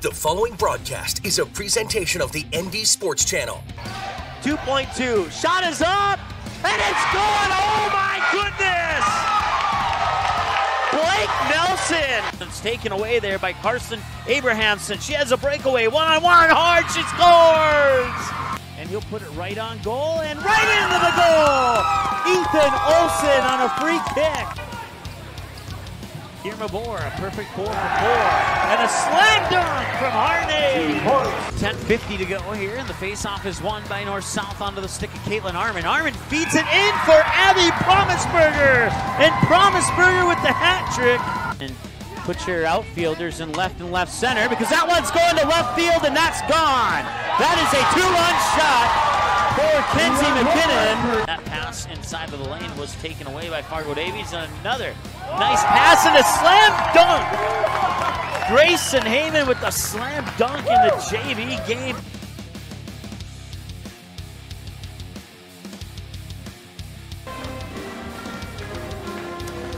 The following broadcast is a presentation of the ND Sports Channel. 2.2, shot is up, and it's good! Oh my goodness! Blake Nelson! It's taken away there by Carson Abrahamson. She has a breakaway, one-on-one, hard, she scores! And he'll put it right on goal, and right into the goal! Ethan Olsen on a free kick. Irma Bohr, a perfect 4 for 4, and a slam dunk from Harney. 10:50 to go here, and the faceoff is won by North-South onto the stick of Caitlin Arman. Arman feeds it in for Abby Promisberger, and Promisberger with the hat trick. And put your outfielders in left and left center, because that one's going to left field, and that's gone. That is a 2-run shot for Kenzie McKinnon. That pass inside of the lane was taken away by Fargo Davies, and another nice pass and a slam dunk. Grayson Heyman with the slam dunk in the JV game.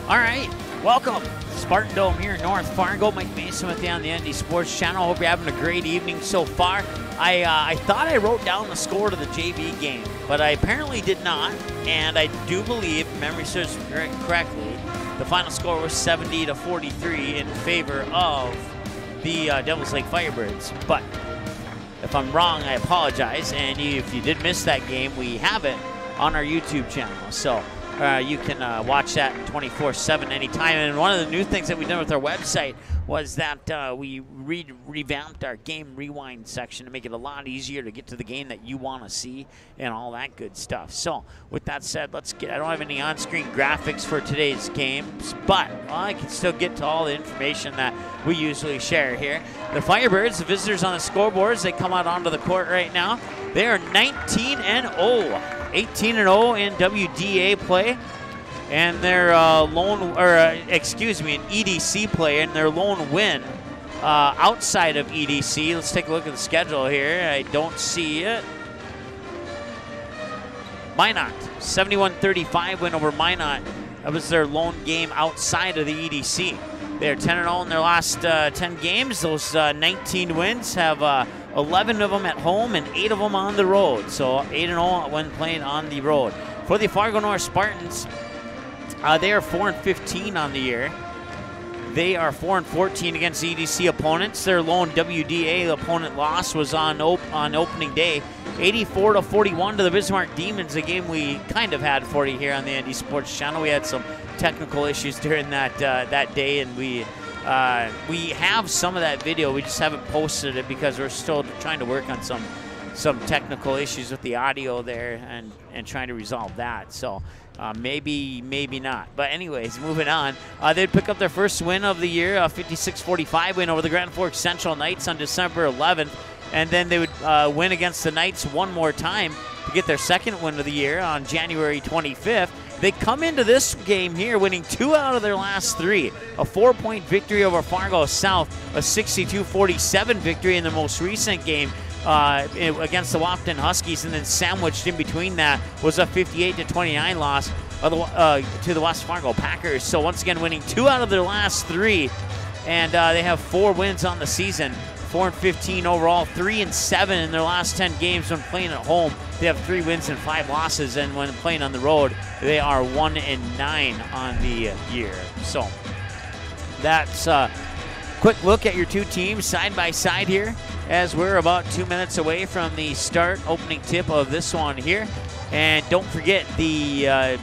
All right, welcome. Spartan Dome here in North Fargo. Mike Mason with you on the ND Sports Channel. Hope you're having a great evening so far. I thought I wrote down the score to the JV game, but I apparently did not. And I do believe, if memory serves correctly, the final score was 70-43 in favor of the Devils Lake Firebirds. But if I'm wrong, I apologize. And if you did miss that game, we have it on our YouTube channel. So you can watch that 24/7 anytime. And one of the new things that we did with our website was that we revamped our game rewind section to make it a lot easier to get to the game that you want to see and all that good stuff. So with that said, let's get, I don't have any on-screen graphics for today's games, but I can still get to all the information that we usually share here. The Firebirds, the visitors on the scoreboards, they come out onto the court right now. They are 19-0. 18-0 in WDA play, and their an EDC play, and their lone win outside of EDC. Let's take a look at the schedule here. I don't see it. Minot, 71-35 win over Minot. That was their lone game outside of the EDC. They're 10-0 in their last 10 games. Those 19 wins have 11 of them at home and 8 of them on the road. So 8-0 when playing on the road. For the Fargo North Spartans, they are 4-15 on the year. They are 4-14 against EDC opponents. Their lone WDA opponent loss was on opening day, 84-41 to the Bismarck Demons, a game we kind of had for you here on the ND Sports Channel. We had some technical issues during that day, and we have some of that video. We just haven't posted it because we're still trying to work on some technical issues with the audio there and trying to resolve that. So maybe not. But anyways, moving on. They'd pick up their first win of the year, a 56-45 win over the Grand Forks Central Knights on December 11th. And then they would win against the Knights one more time to get their second win of the year on January 25th. They come into this game here winning 2 out of their last 3. A 4-point victory over Fargo South, a 62-47 victory in the most recent game against the Wapton Huskies, and then sandwiched in between that was a 58-29 loss to the West Fargo Packers. So once again winning 2 out of their last 3, and they have 4 wins on the season. 4-15 overall, 3-7 in their last 10 games when playing at home. They have 3 wins and 5 losses, and when playing on the road, they are 1-9 on the year. So that's a quick look at your two teams side by side here, as we're about 2 minutes away from the opening tip of this one here. And don't forget the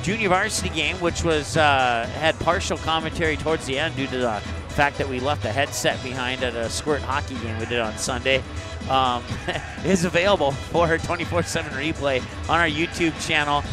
junior varsity game, which was had partial commentary towards the end due to the fact that we left the headset behind at a squirt hockey game we did on Sunday, is available for her 24/7 replay on our YouTube channel.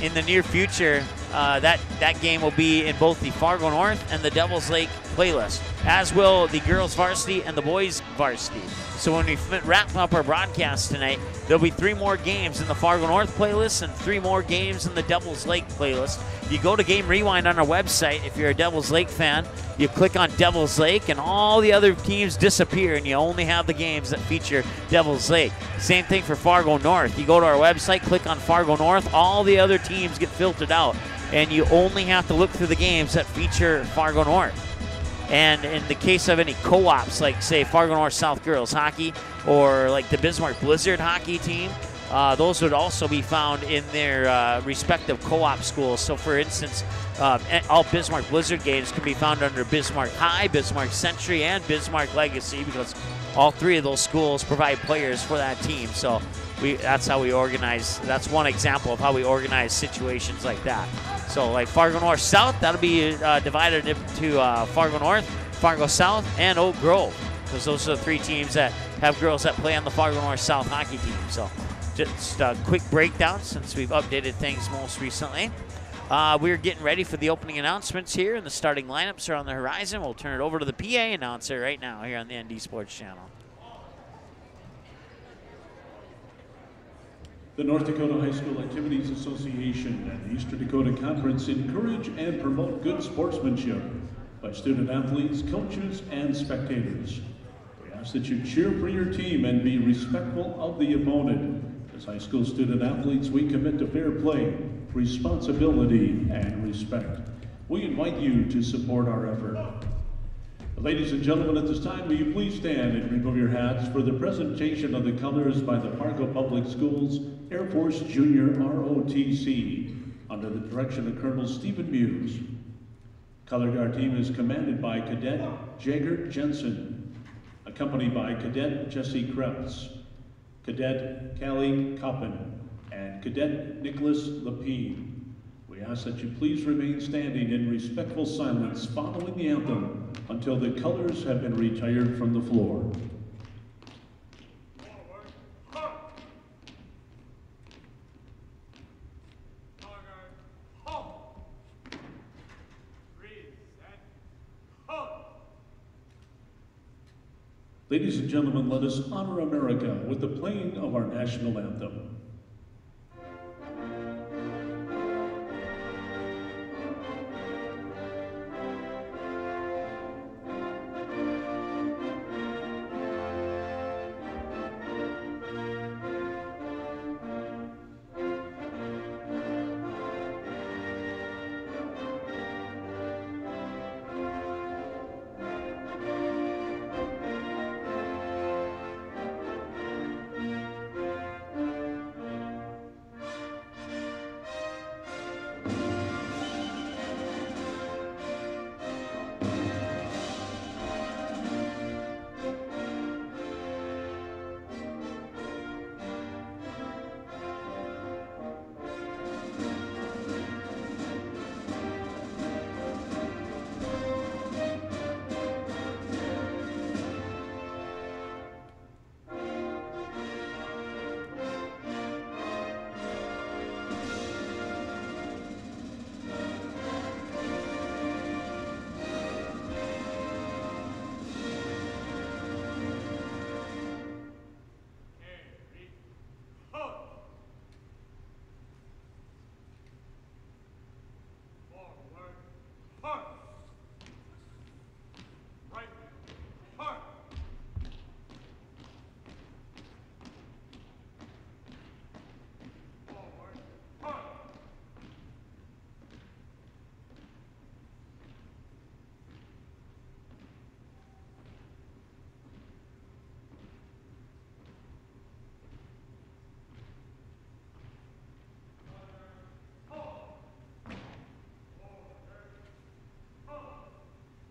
In the near future, that game will be in both the Fargo North and the Devils Lake playlist, as will the girls varsity and the boys varsity. So when we wrap up our broadcast tonight, there'll be 3 more games in the Fargo North playlist and 3 more games in the Devils Lake playlist. You go to Game Rewind on our website. If you're a Devils Lake fan, you click on Devils Lake and all the other teams disappear, and you only have the games that feature Devils Lake. Same thing for Fargo North. You go to our website, click on Fargo North, all the other teams get filtered out, and you only have to look through the games that feature Fargo North. And in the case of any co-ops, like say Fargo North South Girls Hockey or like the Bismarck Blizzard hockey team, those would also be found in their respective co-op schools. So for instance, all Bismarck Blizzard games can be found under Bismarck High, Bismarck Century, and Bismarck Legacy, because all three of those schools provide players for that team. So that's how we organize. That's one example of how we organize situations like that. So like Fargo North South, that'll be divided into Fargo North, Fargo South, and Oak Grove, because those are the three teams that have girls that play on the Fargo North South hockey team. So just a quick breakdown since we've updated things most recently. We're getting ready for the opening announcements here, and the starting lineups are on the horizon. We'll turn it over to the PA announcer right now here on the ND Sports Channel. The North Dakota High School Activities Association and the Eastern Dakota Conference encourage and promote good sportsmanship by student athletes, coaches, and spectators. We ask that you cheer for your team and be respectful of the opponent. As high school student athletes, we commit to fair play, responsibility, and respect. We invite you to support our effort. Ladies and gentlemen, at this time, will you please stand and remove your hats for the presentation of the colors by the Fargo Public Schools Air Force Junior ROTC under the direction of Colonel Stephen Muse. Color Guard team is commanded by Cadet Jagger Jensen, accompanied by Cadet Jesse Krebs, Cadet Callie Coppin, and Cadet Nicholas Lapine. We ask that you please remain standing in respectful silence following the anthem until the colors have been retired from the floor. Ladies and gentlemen, let us honor America with the playing of our national anthem.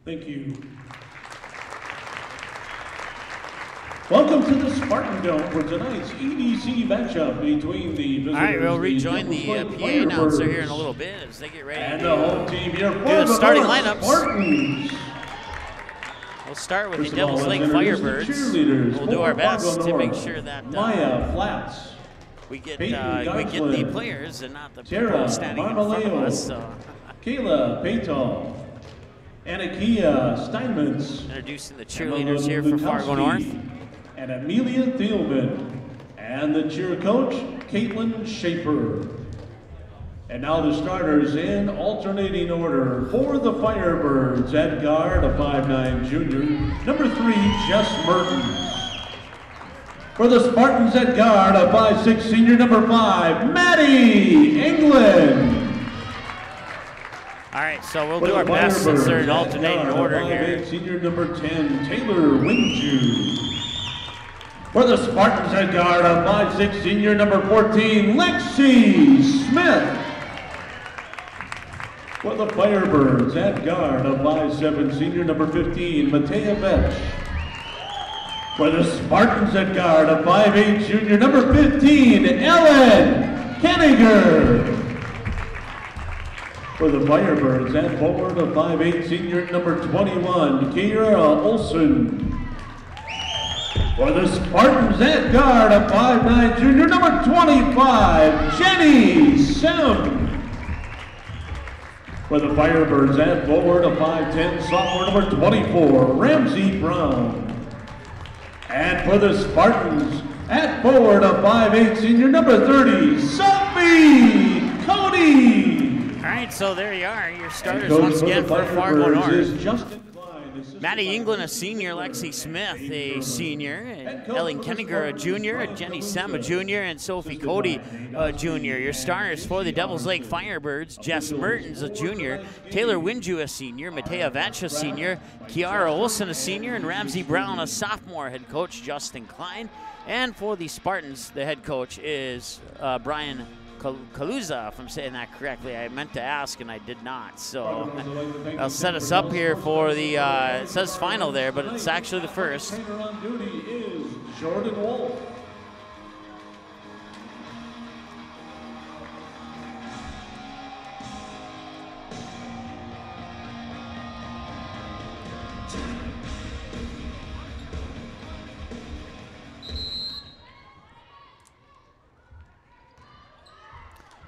Thank you. Welcome to the Spartan Dome for tonight's EDC matchup between the visitors. All right, we'll rejoin the PA announcer here in a little bit as they get ready and the home team here for the starting lineups. Spartans. We'll start with the Devils Lake Firebirds. We'll do our best to make sure that Maya Flats. we get the players and not the people standing in front of us. So. Kayla Paytall. Anakia Steinmetz. Introducing the cheerleaders here for Fargo North. And Amelia Thielman. And the cheer coach, Caitlin Schaefer. And now the starters in alternating order for the Firebirds. At guard, a 5'9" junior. Number 3, Jess Mertens. For the Spartans at guard, a 5'6" senior. Number 5, Maddie England. All right, so we'll do our best since they're in alternating order here. Senior number 10, Taylor Wingju. For the Spartans at guard, a 5'6", senior number 14, Lexi Smith. For the Firebirds at guard, a 5'7", senior number 15, Matea Vetch. For the Spartans at guard, a 5'8", junior number 15, Ellen Kenninger. For the Firebirds at forward, a 5'8", senior number 21, Kiera Olson. For the Spartans at guard, a 5'9", junior number 25, Jenny Sim. For the Firebirds at forward, a 5'10", sophomore number 24, Ramsey Brown. And for the Spartans at forward, a 5'8", senior number 30, Sophie Cody. All right, so there you are, your starters once again for Fargo North. Maddie England, a senior, Lexi Smith, a senior, Ellen Kenninger, a junior, Jenny Sem, a junior, and Sophie Cody, a junior. Your starters for the Devils Lake Firebirds, Jess Mertens, a junior, Taylor Wingju, a senior, Matea Vetch, a senior, Kiara Olson, a senior, and Ramsey Brown, a sophomore. Head coach Justin Klein. And for the Spartans, the head coach is Brian Kaluza, if I'm saying that correctly. I meant to ask and I did not. So I'll set us up here for the, it says final there, but it's actually the first. On duty is Jordan Wolf.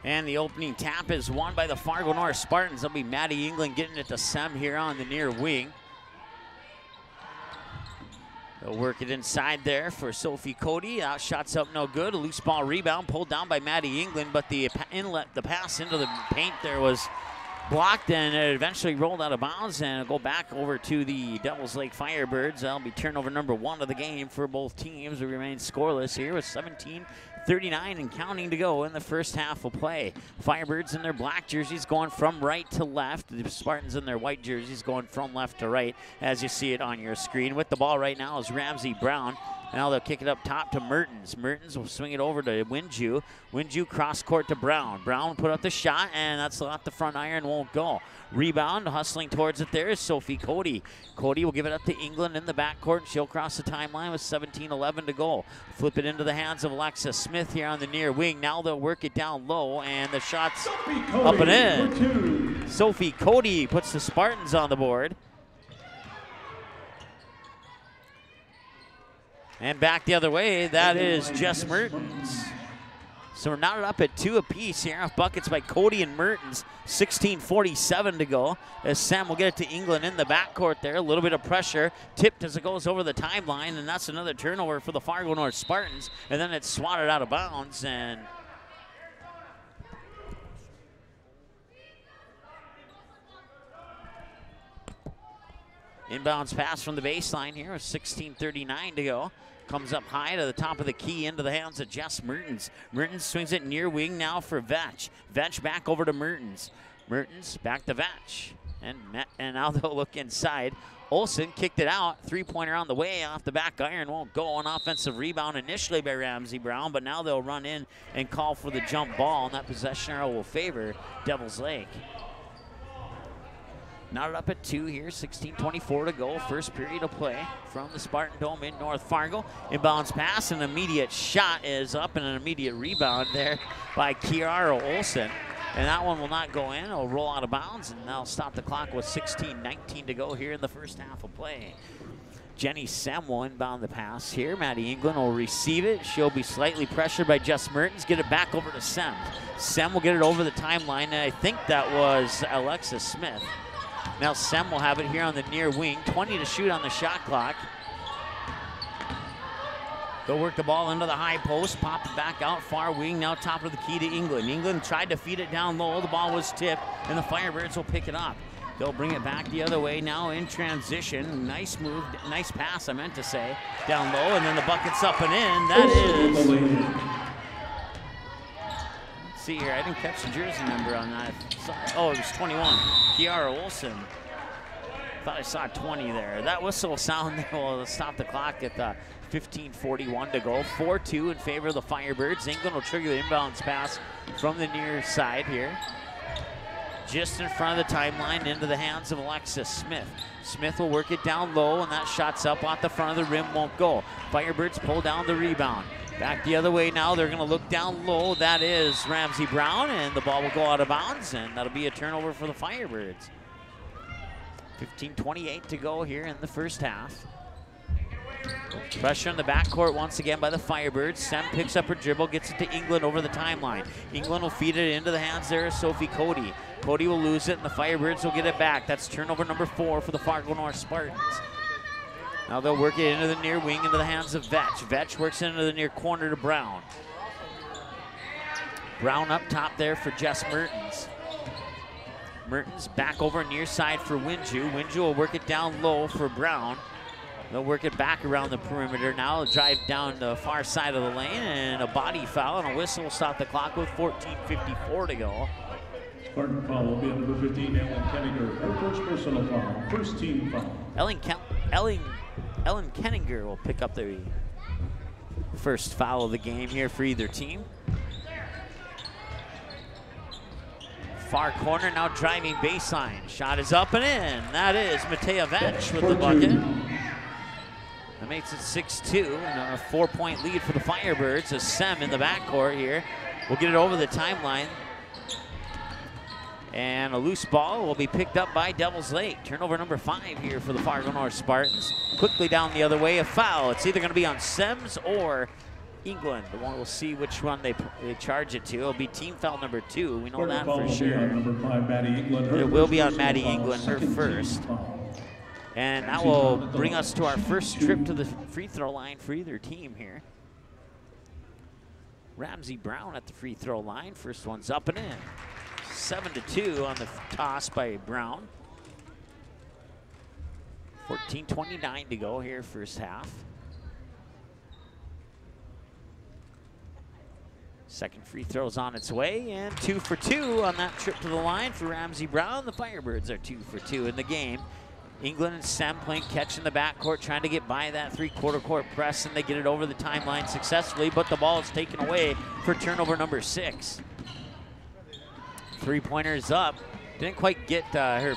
And the opening tap is won by the Fargo North Spartans. That'll be Maddie England getting it to Sem here on the near wing. They'll work it inside there for Sophie Cody. Shots up no good. A loose ball rebound pulled down by Maddie England, but the pass into the paint there was blocked, and it eventually rolled out of bounds, and it'll go back over to the Devils Lake Firebirds. That'll be turnover number 1 of the game for both teams. We remain scoreless here with 17:39 and counting to go in the first half of play. Firebirds in their black jerseys going from right to left. The Spartans in their white jerseys going from left to right, as you see it on your screen. With the ball right now is Ramsey Brown. Now they'll kick it up top to Mertens. Mertens will swing it over to Wingju. Wingju cross court to Brown. Brown put up the shot, and that's off the front iron, won't go. Rebound, hustling towards it there is Sophie Cody. Cody will give it up to England in the backcourt. She'll cross the timeline with 17:11 to go. Flip it into the hands of Alexa Smith here on the near wing. Now they'll work it down low, and the shot's up and in. Sophie Cody puts the Spartans on the board. And back the other way, that is Jess Mertens. So we're knotted up at 2 apiece here off buckets by Cody and Mertens. 16:47 to go as Sam will get it to England in the backcourt there. A little bit of pressure, tipped as it goes over the timeline, and that's another turnover for the Fargo North Spartans. And then it's swatted out of bounds, and inbounds pass from the baseline here with 16:39 to go. Comes up high to the top of the key into the hands of Jess Mertens. Mertens swings it near wing now for Vetch. Vetch back over to Mertens. Mertens back to Vetch. And now they'll look inside. Olsen kicked it out. 3-pointer on the way off the back iron. Won't go. An offensive rebound initially by Ramsey Brown, but now they'll run in and call for the jump ball, and that possession arrow will favor Devils Lake. Knotted up at 2 here, 16:24 to go. First period of play from the Spartan Dome in North Fargo. Inbounds pass, an immediate shot is up, and an immediate rebound there by Kiara Olsen. And that one will not go in. It'll roll out of bounds, and they'll stop the clock with 16:19 to go here in the first half of play. Jenny Sem will inbound the pass here. Maddie England will receive it. She'll be slightly pressured by Jess Mertens. Get it back over to Sem. Sem will get it over the timeline, and I think that was Alexa Smith. Now Sem will have it here on the near wing. 20 to shoot on the shot clock. They'll work the ball into the high post, pop it back out far wing, now top of the key to England. England tried to feed it down low. The ball was tipped, and the Firebirds will pick it up. They'll bring it back the other way now in transition. Nice move, nice pass, I meant to say, down low, and then the bucket's up and in. That is See here, I didn't catch the jersey number on that. Oh, it was 21. Kiara Olsen. Thought I saw 20 there. That whistle sound will stop the clock at 15:41 to go. 4-2 in favor of the Firebirds. England will trigger the inbounds pass from the near side here. Just in front of the timeline, into the hands of Alexis Smith. Smith will work it down low, and that shot's up off the front of the rim, won't go. Firebirds pull down the rebound. Back the other way now, they're gonna look down low. That is Ramsey Brown, and the ball will go out of bounds, and that'll be a turnover for the Firebirds. 15:28 to go here in the first half. Pressure on the backcourt once again by the Firebirds. Sem picks up her dribble, gets it to England over the timeline. England will feed it into the hands there of Sophie Cody. Cody will lose it, and the Firebirds will get it back. That's turnover number 4 for the Fargo North Spartans. Now they'll work it into the near wing, into the hands of Vetch. Vetch works into the near corner to Brown. Brown up top there for Jess Mertens. Mertens back over near side for Winju. Winju will work it down low for Brown. They'll work it back around the perimeter now. Drive down the far side of the lane, and a body foul and a whistle will stop the clock with 14:54 to go. Spartan foul will be on number 15, Ellen Kenninger. Her first personal foul, first team foul. Ellen Kenninger will pick up the first foul of the game here for either team. Far corner now driving baseline. Shot is up and in. That is Matea Vetch with the bucket. That makes it 6-2 and a 4-point lead for the Firebirds as Sem in the backcourt here will get it over the timeline. And a loose ball will be picked up by Devils Lake. Turnover number 5 here for the Fargo North Spartans. Quickly down the other way, a foul. It's either going to be on Sems or England. The one we'll see which one they charge it to. It'll be team foul number 2. We know that for sure. It will be on Maddie England, her first. And that will bring us to our first trip to the free throw line for either team here. Ramsey Brown at the free throw line. First one's up and in. 7-2 on the toss by Brown. 14:29 to go here, first half. Second free throw's on its way, and 2 for 2 on that trip to the line for Ramsey Brown. The Firebirds are 2 for 2 in the game. England and Sem playing catch in the backcourt, trying to get by that three-quarter court press, and they get it over the timeline successfully, but the ball is taken away for turnover number 6. Three-pointer is up. Didn't quite get her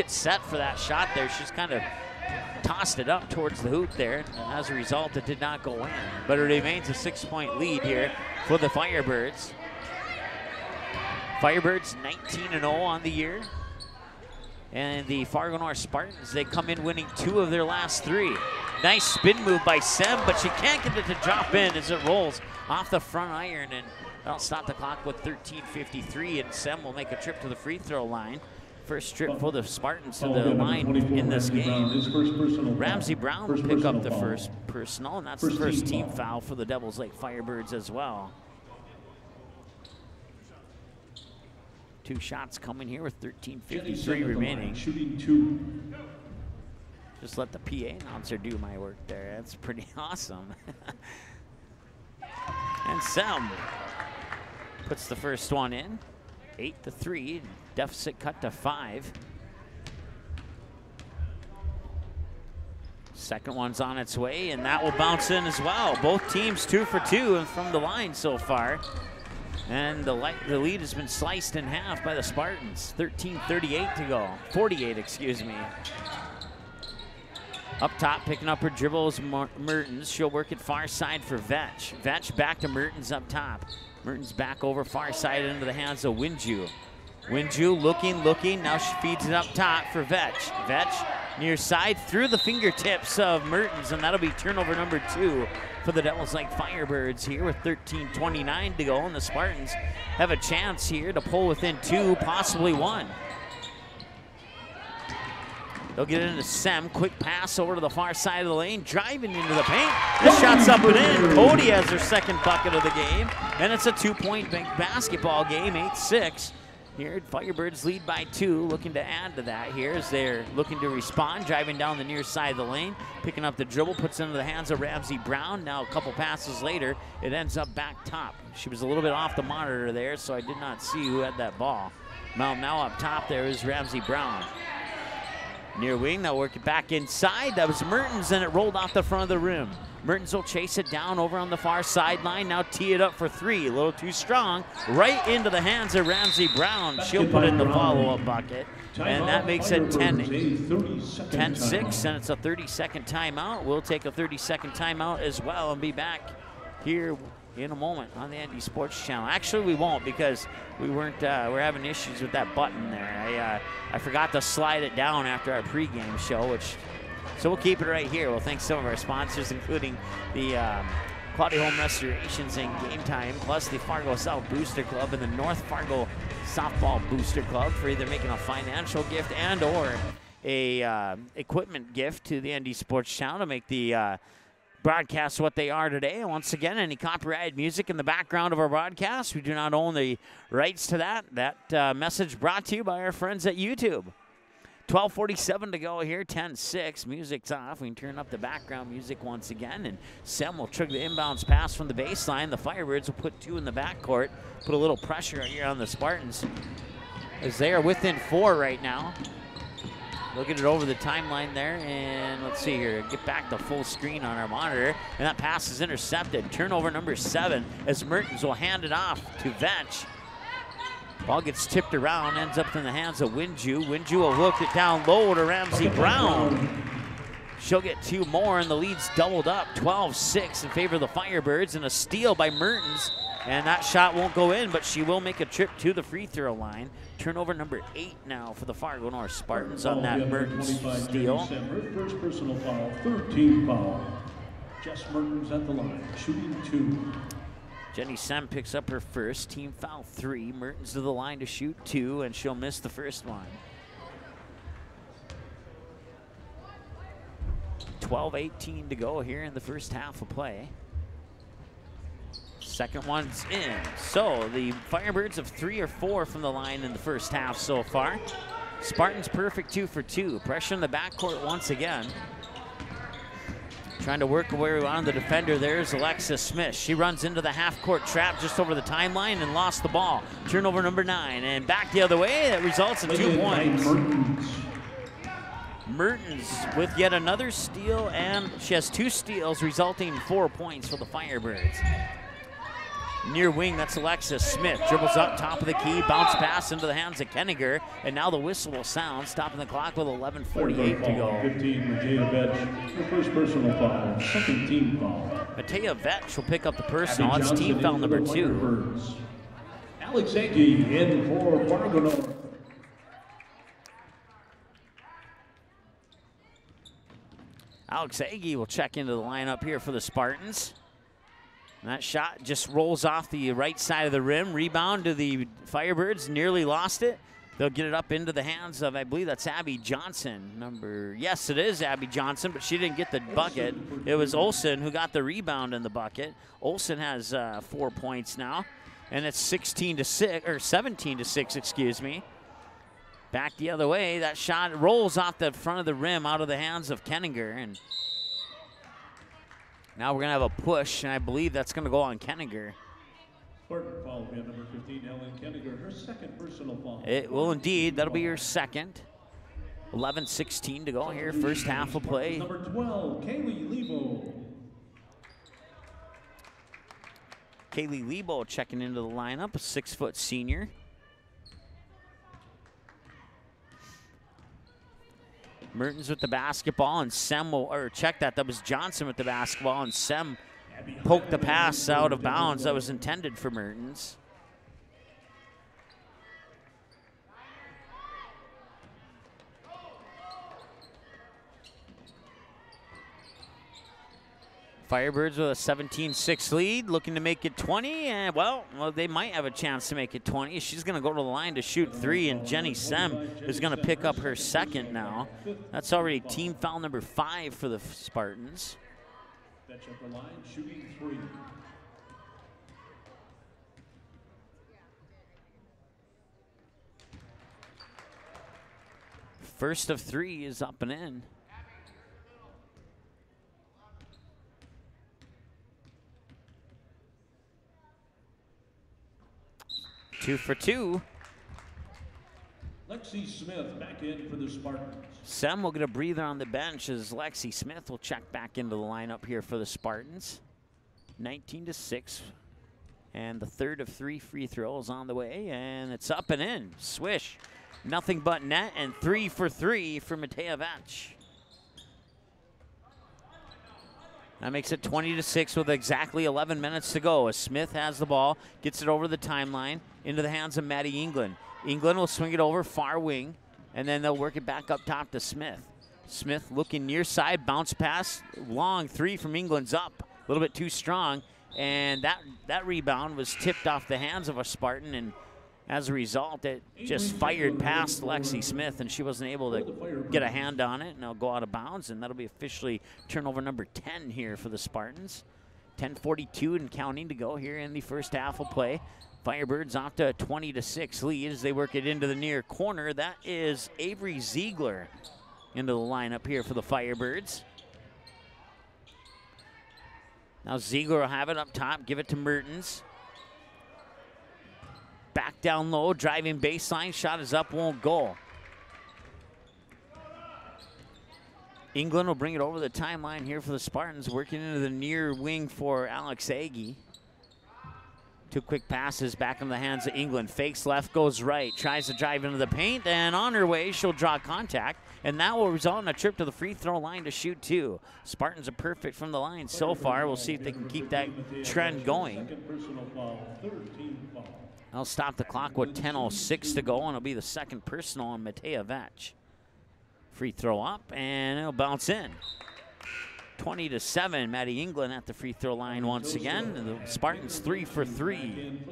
set for that shot there. She's kind of tossed it up towards the hoop there, and as a result, it did not go in. But it remains a 6-point lead here for the Firebirds. Firebirds 19-0 on the year. And the Fargo North Spartans, they come in winning 2 of their last 3. Nice spin move by Sem, but she can't get it to drop in as it rolls off the front iron, and that'll stop the clock with 13:53, and Sem will make a trip to the free throw line. First trip for the Spartans to the line in this game. Ramsey Brown will pick up the first personal, and that's the first team foul for the Devils Lake Firebirds as well. 2 shots coming here with 13:53 remaining. Shooting 2. Just let the PA announcer do my work there. That's pretty awesome. And Sem puts the first one in. 8-3, deficit cut to 5. Second one's on its way, and that will bounce in as well. Both teams 2 for 2 and from the line so far. And the lead has been sliced in half by the Spartans. 13:38 to go. 48, excuse me. Up top, picking up her dribbles, Mertens. She'll work it far side for Vetch. Vetch back to Mertens up top. Mertens back over far side into the hands of Winju. Winju looking. Now she feeds it up top for Vetch. Vetch near side through the fingertips of Mertens, and that'll be turnover number 2 for the Devils Lake Firebirds here with 13:29 to go, and the Spartans have a chance here to pull within 2, possibly 1. They'll get it into Sem. Quick pass over to the far side of the lane, driving into the paint. This shot's up and in. Cody has her second bucket of the game, and it's a 2-point basketball game, 8-6. Here, Firebirds lead by 2, looking to add to that here as they're looking to respond, driving down the near side of the lane, picking up the dribble, puts it into the hands of Ramsey Brown. Now a couple passes later, it ends up back top. She was a little bit off the monitor there, so I did not see who had that ball. Now up top there is Ramsey Brown. Near wing, they'll work it back inside. That was Mertens, and it rolled off the front of the rim. Mertens will chase it down over on the far sideline. Now tee it up for 3. A little too strong. Right into the hands of Ramsey Brown. She'll put in the follow-up bucket. And that makes it 10-6, and it's a 30-second timeout. We'll take a 30-second timeout as well and be back here in a moment on the ND Sports Channel. Actually, we won't, because we're having issues with that button there. I forgot to slide it down after our pregame show, so we'll keep it right here. We'll thank some of our sponsors, including the Quality Home Restorations and Game Time, plus the Fargo South Booster Club and the North Fargo Softball Booster Club for either making a financial gift and or a equipment gift to the ND Sports Channel to make the broadcasts what they are today. And once again, any copyrighted music in the background of our broadcast, we do not own the rights to that. That message brought to you by our friends at YouTube. 12:47 to go here, 10-6. Music's off. We can turn up the background music once again, and Sem will trigger the inbounds pass from the baseline. The Firebirds will put 2 in the backcourt, put a little pressure here on the Spartans as they are within 4 right now. Looking it over the timeline there, and let's see here. Get back to full screen on our monitor, and that pass is intercepted. Turnover number 7 as Mertens will hand it off to Vetch. Ball gets tipped around, ends up in the hands of Winju. Winju will hook it down low to Ramsey Brown. She'll get 2 more, and the lead's doubled up, 12-6 in favor of the Firebirds, and a steal by Mertens. And that shot won't go in, but she will make a trip to the free throw line. Turnover number 8 now for the Fargo North Spartans on that Mertens steal. First personal foul, 13 foul. Jess Mertens at the line, shooting 2. Jenny Sem picks up her first, team foul 3. Mertens to the line to shoot 2, and she'll miss the first one. 12:18 to go here in the first half of play. Second one's in. So the Firebirds have 3 or 4 from the line in the first half so far. Spartans perfect 2 for 2. Pressure in the backcourt once again. Trying to work away on the defender. There's Alexis Smith. She runs into the half-court trap just over the timeline and lost the ball. Turnover number 9, and back the other way. That results in 2 points. Mertens with yet another steal, and she has 2 steals, resulting in 4 points for the Firebirds. Near wing, that's Alexis Smith. Dribbles up top of the key, bounce pass into the hands of Kenninger, and now the whistle will sound, stopping the clock with 11:48 to go. 15, Matea Vetch, the first personal foul, second team foul. Matea Vetch will pick up the personal. It's team foul number 2. Alex Agee in for Fargo North. Alex Agee will check into the lineup here for the Spartans. And that shot just rolls off the right side of the rim. Rebound to the Firebirds, nearly lost it. They'll get it up into the hands of, I believe that's Abby Johnson. Yes, it is Abby Johnson, but she didn't get the bucket. It was Olsen who got the rebound in the bucket. Olsen has 4 points now, and it's 16-6, or 17-6, excuse me. Back the other way, that shot rolls off the front of the rim out of the hands of Kenninger, and now we're going to have a push, and I believe that's going to go on Kenninger. Foul by number 15, Ellen Kenninger, her second personal foul. It will indeed. That'll be her second. 11:16 to go here, first half of play. Number 12, Kaylee Lebo. Kaylee Lebo checking into the lineup, a 6-foot senior. Mertens with the basketball, and Sem will, or check that, that was Johnson with the basketball, and Sem poked the pass out of bounds that was intended for Mertens. Firebirds with a 17-6 lead, looking to make it 20, and well, they might have a chance to make it 20. She's going to go to the line to shoot 3, and Jenny Sem is going to pick up her second now. That's already team foul number 5 for the Spartans. That's at the line, shooting 3. First of 3 is up and in. Two for 2. Lexi Smith back in for the Spartans. Sem will get a breather on the bench as Lexi Smith will check back into the lineup here for the Spartans. 19-6. And the third of 3 free throws on the way, and it's up and in. Swish. Nothing but net, and 3 for 3 for Matejevich. That makes it 20-6 with exactly 11 minutes to go as Smith has the ball, gets it over the timeline into the hands of Maddie England. England will swing it over far wing, and then they'll work it back up top to Smith. Smith looking near side, bounce pass, long 3 from England's up. A little bit too strong, and that rebound was tipped off the hands of a Spartan, and as a result, it just fired past Lexi Smith, and she wasn't able to get a hand on it, and it'll go out of bounds, and that'll be officially turnover number 10 here for the Spartans. 10:42 and counting to go here in the first half of play. Firebirds off to a 20-6 lead as they work it into the near corner. That is Avery Ziegler into the lineup here for the Firebirds. Now Ziegler will have it up top, give it to Mertens. Back down low, driving baseline, shot is up, won't go. England will bring it over the timeline here for the Spartans, working into the near wing for Alex Agee. 2 quick passes back into the hands of England. Fakes left, goes right, tries to drive into the paint, and on her way, she'll draw contact, and that will result in a trip to the free throw line to shoot 2. Spartans are perfect from the line so far. We'll see if they can keep that trend going. I'll stop the clock with 10:06 to go, and it'll be the second personal on Matejevich. Free throw up, and it'll bounce in. 20-7, Maddie England at the free throw line once again. And the Spartans 3 for 3.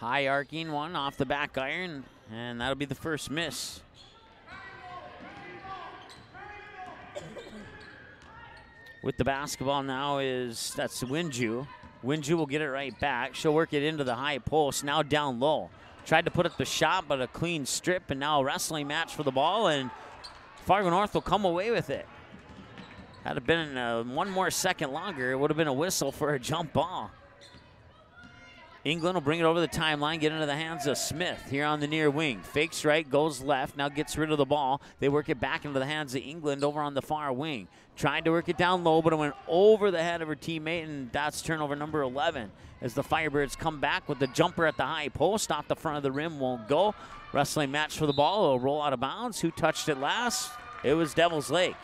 High arcing one off the back iron, and that'll be the first miss. With the basketball now that's Winju. Winju will get it right back. She'll work it into the high post, now down low. Tried to put up the shot, but a clean strip, and now a wrestling match for the ball, and Fargo North will come away with it. Had it been 1 more second longer, it would have been a whistle for a jump ball. England will bring it over the timeline, get into the hands of Smith here on the near wing. Fakes right, goes left, now gets rid of the ball. They work it back into the hands of England over on the far wing. Tried to work it down low, but it went over the head of her teammate, and that's turnover number 11 as the Firebirds come back with the jumper at the high post. Off the front of the rim, won't go. Wrestling match for the ball. It'll roll out of bounds. Who touched it last? It was Devil's Lake.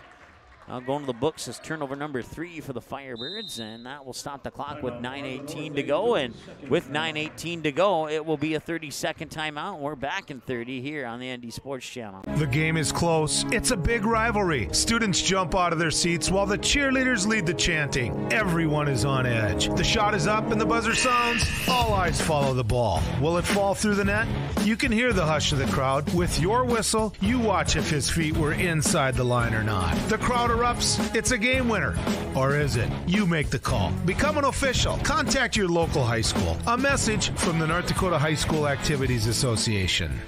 Now going to the books is turnover number 3 for the Firebirds, and that will stop the clock with 9:18 to go. And with 9:18 to go, it will be a 30-second timeout. We're back in 30 here on the ND Sports Channel. The game is close. It's a big rivalry. Students jump out of their seats while the cheerleaders lead the chanting. Everyone is on edge. The shot is up and the buzzer sounds. All eyes follow the ball. Will it fall through the net? You can hear the hush of the crowd. With your whistle, you watch if his feet were inside the line or not. The crowd erupts. It's a game winner. Or is it? You make the call. Become an official. Contact your local high school. A message from the North Dakota High School Activities Association.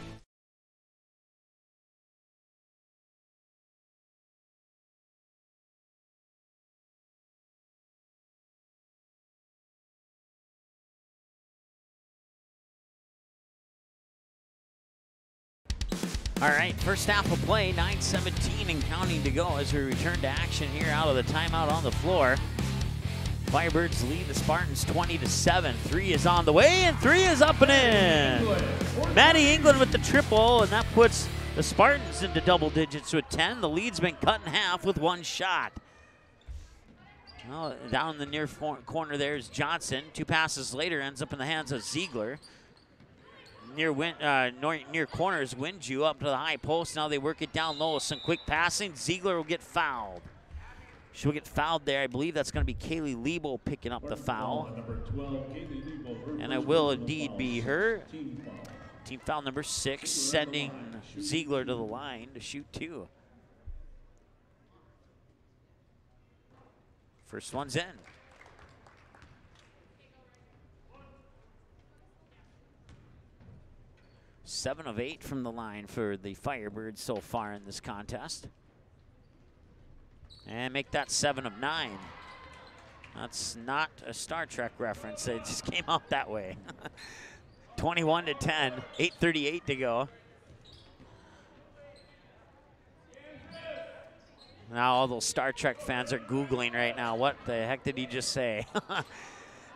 All right, first half of play, 9:17 and counting to go as we return to action here out of the timeout on the floor. Firebirds lead the Spartans 20-7. 3 is on the way, and 3 is up and in. Maddie England with the triple, and that puts the Spartans into double digits with 10. The lead's been cut in half with 1 shot. Well, down in the near corner there's Johnson. 2 passes later, ends up in the hands of Ziegler. Near corner is Winju up to the high post. Now they work it down low. Some quick passing. Ziegler will get fouled. She'll get fouled there. I believe that's going to be Kaylee Liebel picking up the foul. And it will indeed be her. Team foul number 6, sending Ziegler to the line to shoot 2. First one's in. Seven of 8 from the line for the Firebirds so far in this contest. And make that 7 of 9. That's not a Star Trek reference. It just came out that way. 21 to 10, 8:38 to go. Now all those Star Trek fans are Googling right now. What the heck did he just say?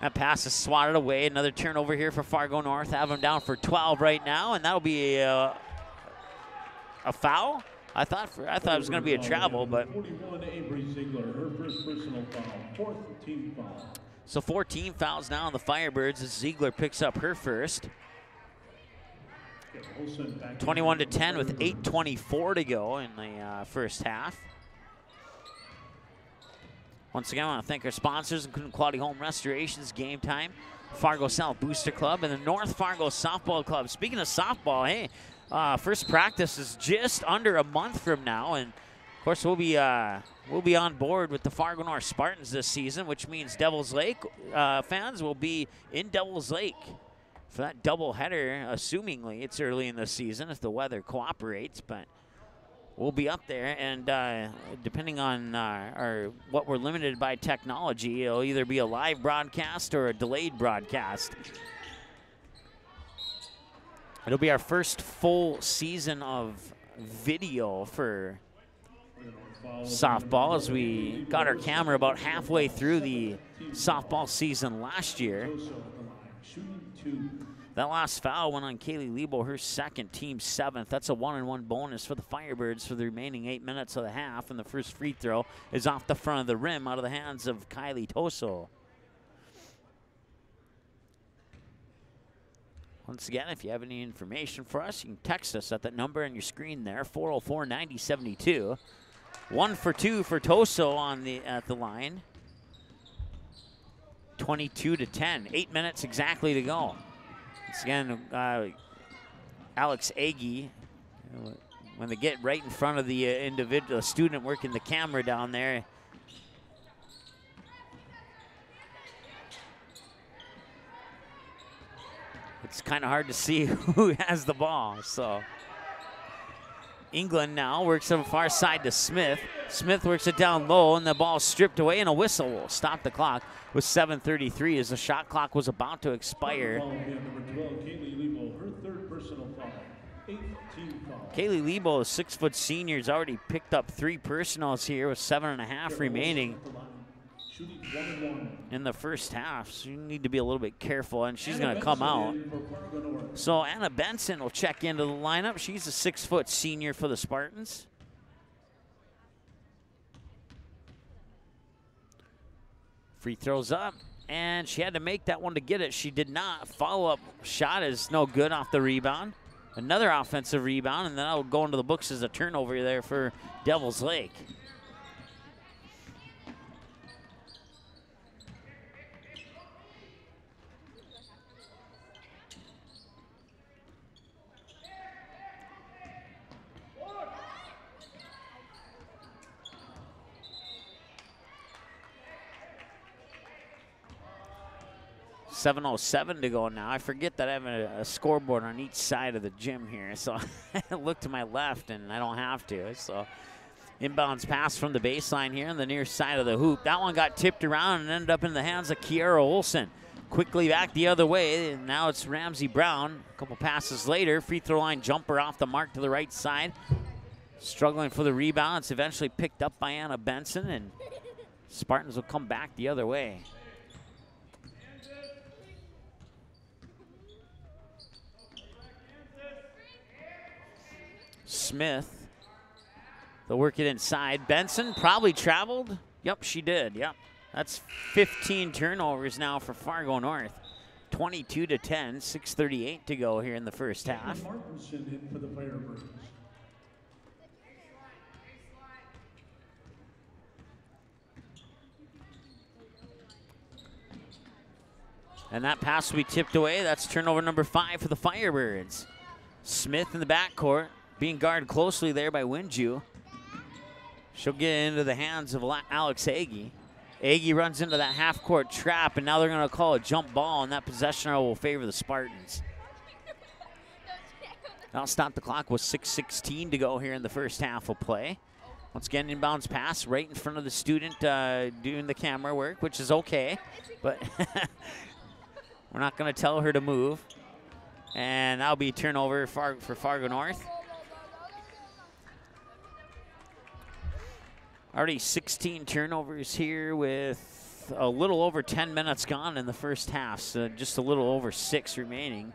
That pass is swatted away. Another turnover here for Fargo North. Have them down for 12 right now, and that'll be a foul. I thought it was going to be a travel, but 41, Avery Ziegler, her first personal foul, 4th team foul. So 14 fouls now on the Firebirds as Ziegler picks up her first. 21 to 10 with 8:24 to go in the first half. Once again, I want to thank our sponsors, including Quality Home Restorations, Game Time, Fargo South Booster Club, and the North Fargo Softball Club. Speaking of softball, hey, first practice is just under a month from now, and of course we'll be on board with the Fargo North Spartans this season, which means Devils Lake fans will be in Devils Lake for that doubleheader. Assumingly, it's early in the season if the weather cooperates, but we'll be up there, and depending on what we're limited by technology, it'll either be a live broadcast or a delayed broadcast. It'll be our first full season of video for softball, as we got our camera about halfway through the softball season last year. That last foul went on Kaylee Lebo, her second, team 7th. That's a 1-on-1 bonus for the Firebirds for the remaining 8 minutes of the half, and the first free throw is off the front of the rim out of the hands of Kylie Toso. Once again, if you have any information for us, you can text us at that number on your screen there, 404-9072. 1 for 2 for Toso at the line. 22 to 10, 8 minutes exactly to go. Once again, Alex Agee, when they get right in front of the individual student working the camera down there, it's kind of hard to see who has the ball. So England now works on the far side to Smith. Smith works it down low, and the ball stripped away, and a whistle will stop the clock with 7:33 as the shot clock was about to expire. Kaylee Lebo, a 6-foot senior, has already picked up 3 personals here with 7.5 remaining in the first half. So you need to be a little bit careful, and she's going to come out. So Anna Benson will check into the lineup. She's a 6-foot senior for the Spartans. Free throws up, and she had to make that one to get it. She did not. Follow-up shot is no good off the rebound. Another offensive rebound, and then that'll go into the books as a turnover there for Devils Lake. .707 to go now. I forget that I have a scoreboard on each side of the gym here, so I look to my left and I don't have to. So inbounds pass from the baseline here on the near side of the hoop. That one got tipped around and ended up in the hands of Kiara Olsen. Quickly back the other way, and now it's Ramsey Brown. A couple passes later, free throw line jumper off the mark to the right side. Struggling for the rebound. It's eventually picked up by Anna Benson, and Spartans will come back the other way. Smith, they'll work it inside. Benson probably traveled. Yep, she did. Yep. That's 15 turnovers now for Fargo North. 22 to 10, 6:38 to go here in the first half. Martinson in for the Firebirds. And that pass will be tipped away. That's turnover number 5 for the Firebirds. Smith in the backcourt, being guarded closely there by Winju. She'll get into the hands of Alex Agee. Aggie runs into that half-court trap, and now they're going to call a jump ball, and that possession arrow will favor the Spartans. That'll stop the clock with 6:16 to go here in the first half of play. Once again, inbounds pass right in front of the student doing the camera work, which is okay, but we're not going to tell her to move. And that'll be a turnover for Fargo North. Already 16 turnovers here with a little over 10 minutes gone in the first half, so just a little over 6 remaining.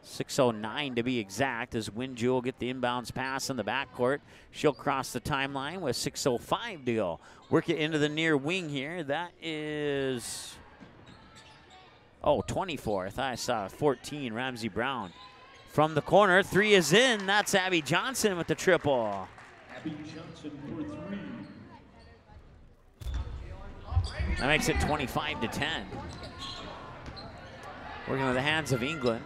6:09 to be exact, as Winju will get the inbounds pass in the backcourt. She'll cross the timeline with 6:05 to go. Work it into the near wing here. That is, 24th. I saw 14, Ramsey Brown. From the corner, 3 is in. That's Abby Johnson with the triple. Abby Johnson for 3. That makes it 25-10. Working with the hands of England.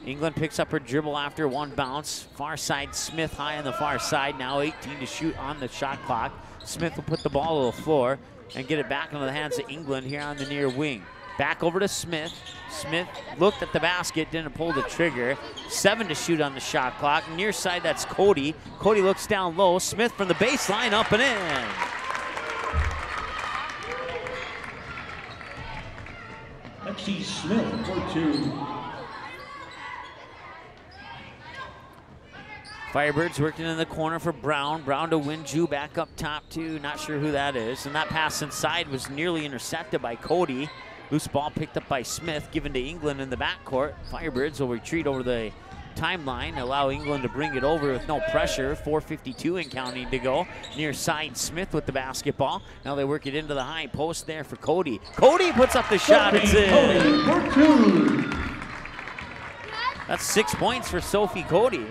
England picks up her dribble after one bounce. Far side, Smith high on the far side. Now 18 to shoot on the shot clock. Smith will put the ball to the floor and get it back into the hands of England here on the near wing. Back over to Smith. Smith looked at the basket, didn't pull the trigger. 7 to shoot on the shot clock. Near side, that's Cody. Cody looks down low. Smith from the baseline, up and in. Lexi Smith for 2. Firebirds working in the corner for Brown. Brown to Winju, back up top to, not sure who that is. And that pass inside was nearly intercepted by Cody. Loose ball picked up by Smith, given to England in the backcourt. Firebirds will retreat over the timeline, allow England to bring it over with no pressure. 4:52 and counting to go. Near side, Smith with the basketball. Now they work it into the high post there for Cody. Cody puts up the shot, it's in. Cody for 2. That's 6 points for Sophie Cody.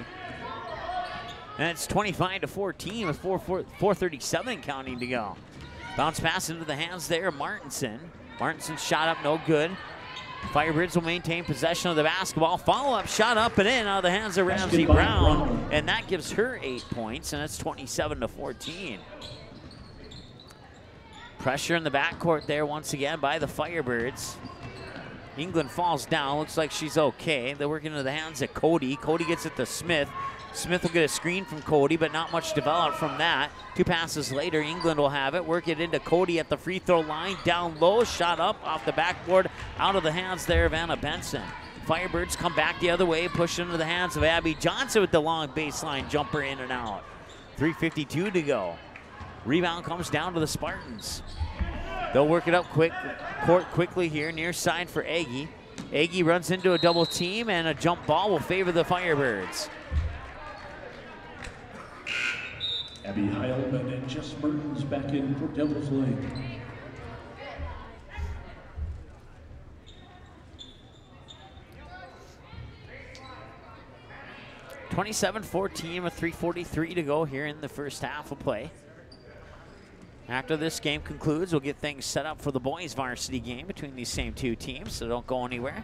And it's 25-14 with 4:37 counting to go. Bounce pass into the hands there, Martinson. Martinson shot up, no good. Firebirds will maintain possession of the basketball. Follow-up shot up and in out of the hands of Ramsey Brown. And that gives her 8 points, and it's 27-14. Pressure in the backcourt there once again by the Firebirds. England falls down, looks like she's okay. They're working into the hands of Cody. Cody gets it to Smith. Smith will get a screen from Cody, but not much developed from that. 2 passes later, England will have it. Work it into Cody at the free throw line. Down low, shot up off the backboard, out of the hands there of Anna Benson. Firebirds come back the other way, push into the hands of Abby Johnson with the long baseline jumper in and out. 3:52 to go. Rebound comes down to the Spartans. They'll work it up quickly here, near side for Aggie. Aggie runs into a double team, and a jump ball will favor the Firebirds. Abby Heilman and Jess Mertens back in for Devil's Lake. (27-14) with 3:43 to go here in the first half of play. After this game concludes, we'll get things set up for the boys varsity game between these same 2 teams, so don't go anywhere.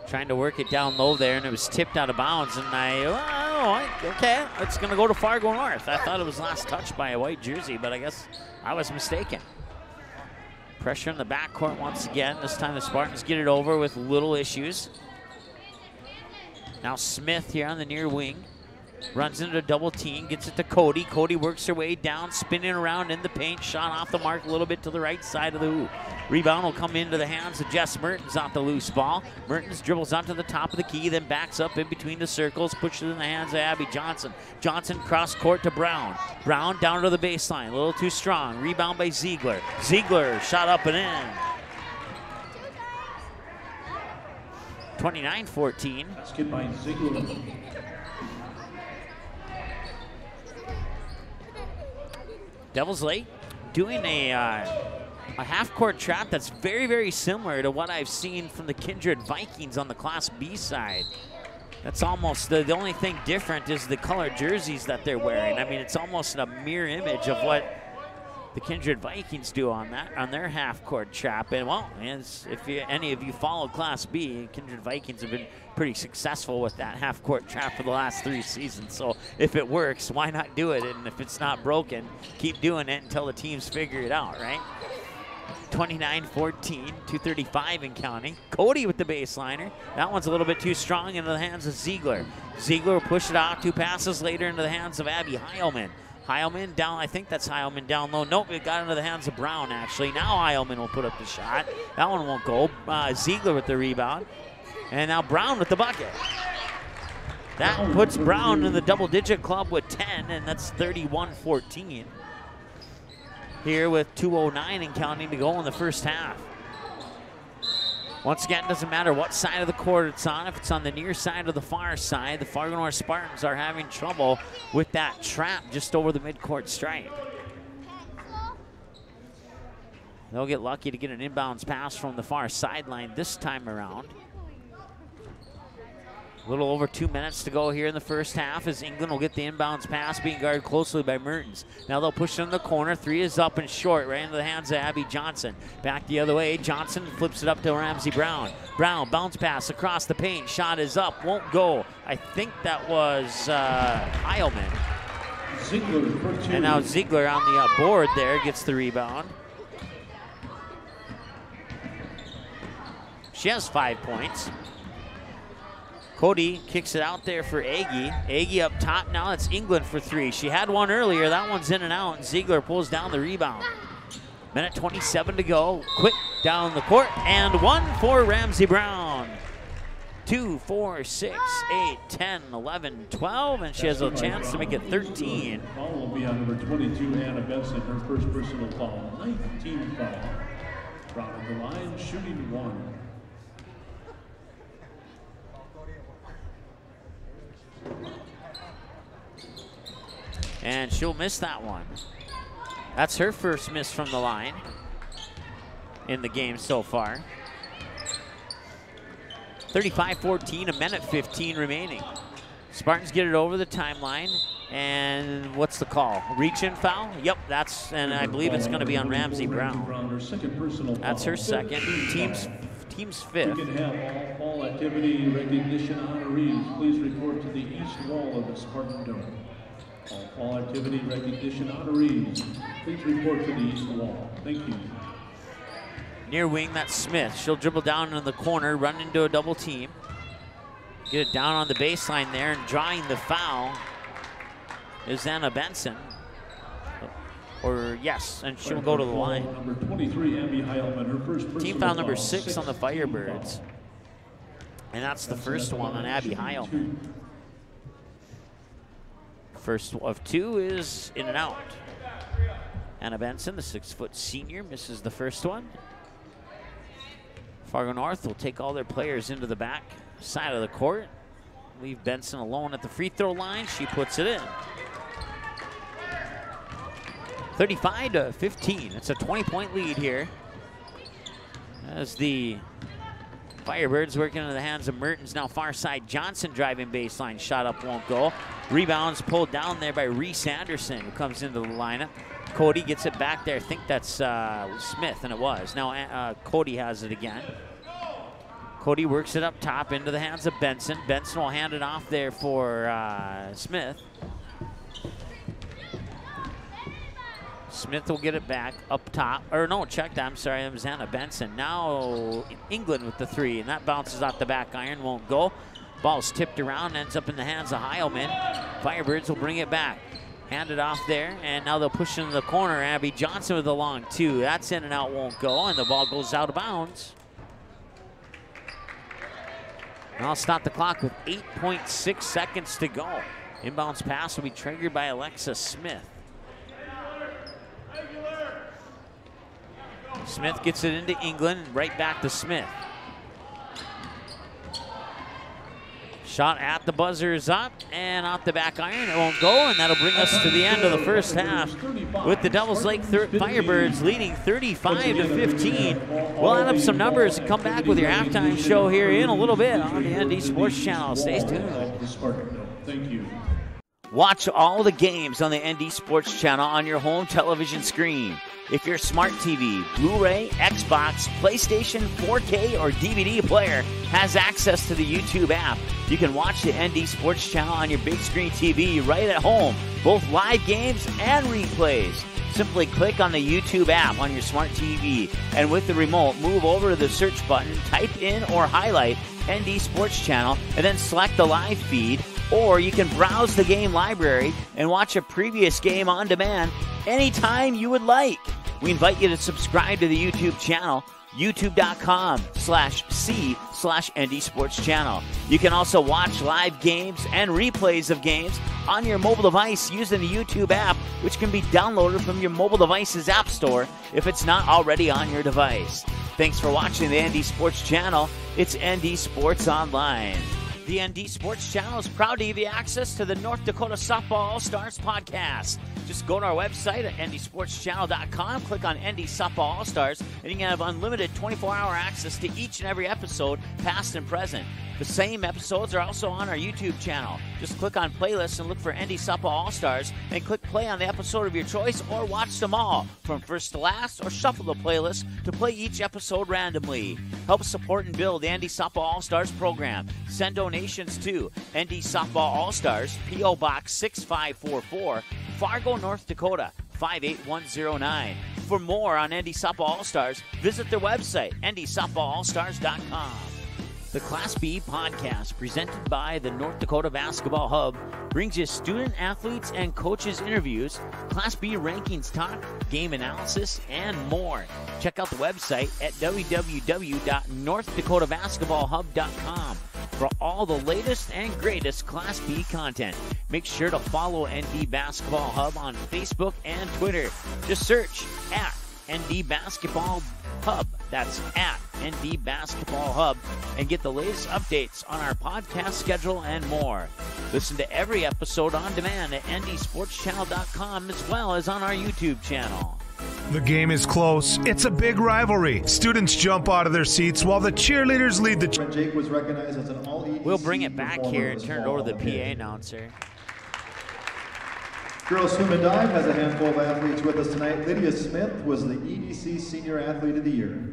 Trying to work it down low there, and it was tipped out of bounds, and okay, it's gonna go to Fargo North. I thought it was last touched by a white jersey, but I guess I was mistaken. Pressure in the backcourt once again. This time the Spartans get it over with little issues. Now Smith here on the near wing. Runs into a double team, gets it to Cody. Cody works her way down, spinning around in the paint. Shot off the mark a little bit to the right side of the hoop. Rebound will come into the hands of Jess Mertens off the loose ball. Mertens dribbles onto the top of the key, then backs up in between the circles, pushes it in the hands of Abby Johnson. Johnson cross court to Brown. Brown down to the baseline, a little too strong. Rebound by Ziegler. Ziegler shot up and in. 29-14. Basket by Ziegler. Devils Lake doing a half-court trap that's very, very similar to what I've seen from the Kindred Vikings on the Class B side. That's almost the only thing different is the colored jerseys that they're wearing. I mean, it's almost a mirror image of what the Kindred Vikings do on their half-court trap. And well, if any of you follow Class B, Kindred Vikings have been pretty successful with that half-court trap for the last 3 seasons. So if it works, why not do it? And if it's not broken, keep doing it until the teams figure it out, right? 29-14, 2:35 and counting. Cody with the baseliner. That one's a little bit too strong into the hands of Ziegler. Ziegler will push it out 2 passes later into the hands of Abby Heilman. Heilman down, I think that's Heilman down low. Nope, it got into the hands of Brown, actually. Now Heilman will put up the shot. That one won't go. Ziegler with the rebound. And now Brown with the bucket. That puts Brown in the double-digit club with 10, and that's 31-14. Here with 2:09 and counting to go in the first half. Once again, doesn't matter what side of the court it's on. If it's on the near side or the far side, the Fargo North Spartans are having trouble with that trap just over the midcourt stripe. They'll get lucky to get an inbounds pass from the far sideline this time around. A little over 2 minutes to go here in the first half as England will get the inbounds pass, being guarded closely by Mertens. Now they'll push it in the corner. 3 is up and short, right into the hands of Abby Johnson. Back the other way. Johnson flips it up to Ramsey Brown. Brown, bounce pass across the paint. Shot is up, won't go. I think that was Heilman. And now Ziegler on the board there gets the rebound. She has 5 points. Cody kicks it out there for Agee. Agee up top now. It's England for 3. She had one earlier. That one's in and out. And Ziegler pulls down the rebound. Minute 27 to go. Quick down the court. And 1 for Ramsey Brown. 2, 4, 6, 8, 10, 11, 12. And she has a chance to make it 13. Foul will be on number 22, Anna Benson. Her first personal foul. 19 foul. Brown at the line, shooting 1. And she'll miss that one. That's her first miss from the line in the game so far. 35-14, a minute 15 remaining. Spartans get it over the timeline. And what's the call? Reach-in foul? Yep, and I believe it's going to be on Ramsey Brown. That's her second. Team's 5th. We can have all fall activity recognition honorees. Please report to the east wall of the Spartan Dome. All fall activity recognition honorees. Please report to the east wall. Thank you. Near wing, that's Smith. She'll dribble down in the corner, run into a double team. Get it down on the baseline there, and drawing the foul is Anna Benson. Yes, and she'll go to the line. Number 23, Abby Heilman, her first team foul number 6 on the Firebirds. And that's the first one on Abby Heilman. First of 2 is in and out. Anna Benson, the 6-foot senior, misses the first one. Fargo North will take all their players into the back side of the court. Leave Benson alone at the free throw line. She puts it in. 35-15. It's a 20-point lead here as the Firebirds working into the hands of Mertens. Now far side, Johnson driving baseline. Shot up, won't go. Rebounds pulled down there by Reese Anderson, who comes into the lineup. Cody gets it back there. I think that's Smith, and it was. Now Cody has it again. Cody works it up top into the hands of Benson. Benson will hand it off there for Smith. Smith will get it back up top. Or no, check that. I'm sorry, that was Anna Benson. Now England with the 3, and that bounces off the back iron, won't go. Ball's tipped around, ends up in the hands of Heilman. Firebirds will bring it back. Hand it off there, and now they'll push it into the corner. Abby Johnson with a long 2. That's in and out, won't go, and the ball goes out of bounds. And I'll stop the clock with 8.6 seconds to go. Inbounds pass will be triggered by Alexa Smith. Smith gets it into England, right back to Smith. Shot at the buzzer is up, and off the back iron, it won't go, and that'll bring us to the end of the first half with the Devils Lake Firebirds leading 35-15. We'll add up some numbers and come back with your halftime show here in a little bit on the ND Sports Channel. Stay tuned. Thank you. Watch all the games on the ND Sports Channel on your home television screen. If your smart TV, Blu-ray, Xbox, PlayStation, 4K, or DVD player has access to the YouTube app, you can watch the ND Sports Channel on your big screen TV right at home, both live games and replays. Simply click on the YouTube app on your smart TV, and with the remote, move over to the search button, type in or highlight ND Sports Channel, and then select the live feed. Or you can browse the game library and watch a previous game on demand anytime you would like. We invite you to subscribe to the YouTube channel, youtube.com/c/ND Sports Channel. You can also watch live games and replays of games on your mobile device using the YouTube app, which can be downloaded from your mobile device's app store if it's not already on your device. Thanks for watching the ND Sports Channel. It's ND Sports Online. The ND Sports Channel is proud to give you access to the North Dakota Softball All-Stars podcast. Just go to our website at ndsportschannel.com, click on ND Softball All-Stars, and you can have unlimited 24-hour access to each and every episode, past and present. The same episodes are also on our YouTube channel. Just click on playlists and look for ND Softball All-Stars, and click play on the episode of your choice, or watch them all from first to last, or shuffle the playlist to play each episode randomly. Help support and build the ND Softball All-Stars program. Send donations to ND Softball All-Stars, P.O. Box 6544, Fargo, North Dakota 58109. For more on ND Softball All-Stars, visit their website, ndsoftballallstars.com. The Class B podcast, presented by the North Dakota Basketball Hub, brings you student athletes and coaches interviews, Class B rankings talk, game analysis, and more. Check out the website at www.northdakotabasketballhub.com for all the latest and greatest Class B content. Make sure to follow ND Basketball Hub on Facebook and Twitter. Just search at ND Basketball Hub. That's at ND Basketball Hub, and get the latest updates on our podcast schedule and more. Listen to every episode on demand at ndsportschannel.com, as well as on our YouTube channel. The game is close. It's a big rivalry. Students jump out of their seats while the cheerleaders lead the... Jake was recognized as an all-EDC. We'll bring it back here and turn it over to the PA announcer. Girls swim and dive has a handful of athletes with us tonight. Lydia Smith was the EDC Senior Athlete of the Year.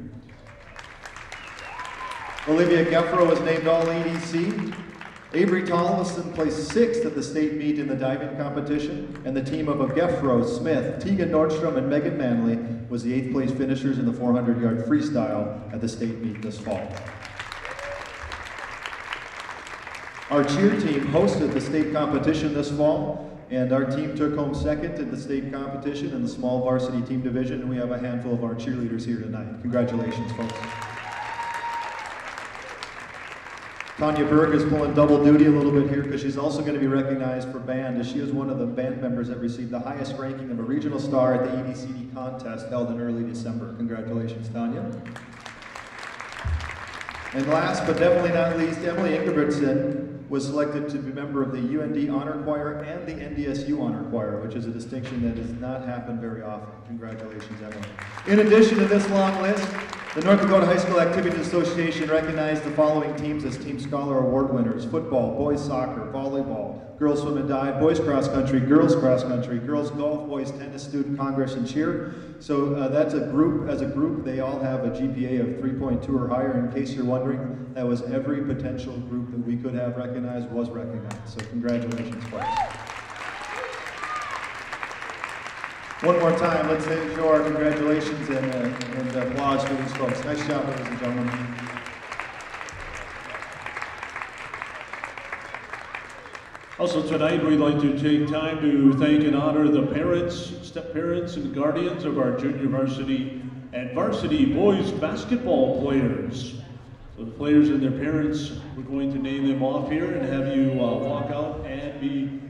Olivia Geffro was named All-EDC. Avery Tollison placed 6th at the state meet in the diving competition, and the team of Geffro, Smith, Tegan Nordstrom, and Megan Manley was the 8th place finishers in the 400-yard freestyle at the state meet this fall. Our cheer team hosted the state competition this fall, and our team took home 2nd in the state competition in the small varsity team division, and we have a handful of our cheerleaders here tonight. Congratulations, folks. Tanya Berg is pulling double duty a little bit here because she's also going to be recognized for band, as she is one of the band members that received the highest ranking of a regional star at the EDCD contest held in early December. Congratulations, Tanya. And last but definitely not least, Emily Ingebrigtsen was selected to be a member of the UND Honor Choir and the NDSU Honor Choir, which is a distinction that does not happen very often. Congratulations, Emily. In addition to this long list, the North Dakota High School Activities Association recognized the following teams as Team Scholar Award winners: football, boys soccer, volleyball, girls swim and dive, boys cross country, girls golf, boys tennis, student congress, and cheer. So that's a group. As a group, they all have a GPA of 3.2 or higher. In case you're wondering, that was every potential group that we could have recognized was recognized. So congratulations, folks. One more time, let's show our congratulations and applause for these folks. Nice job, ladies and gentlemen. Also tonight, we'd like to take time to thank and honor the parents, step-parents, and guardians of our junior varsity and varsity boys basketball players. So the players and their parents, we're going to name them off here and have you walk out and be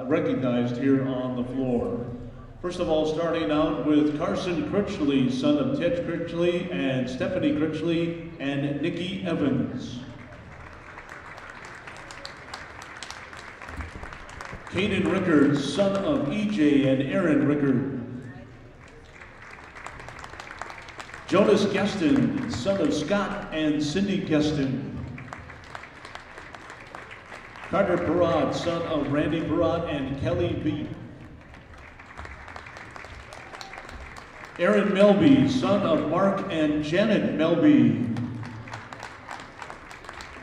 recognized here on the floor. First of all, starting out with Carson Critchley, son of Ted Critchley and Stephanie Critchley and Nikki Evans. Caden Rickard, son of EJ and Aaron Rickard. Jonas Geston, son of Scott and Cindy Geston. Carter Perrott, son of Randy Perrott and Kelly B. Aaron Melby, son of Mark and Janet Melby.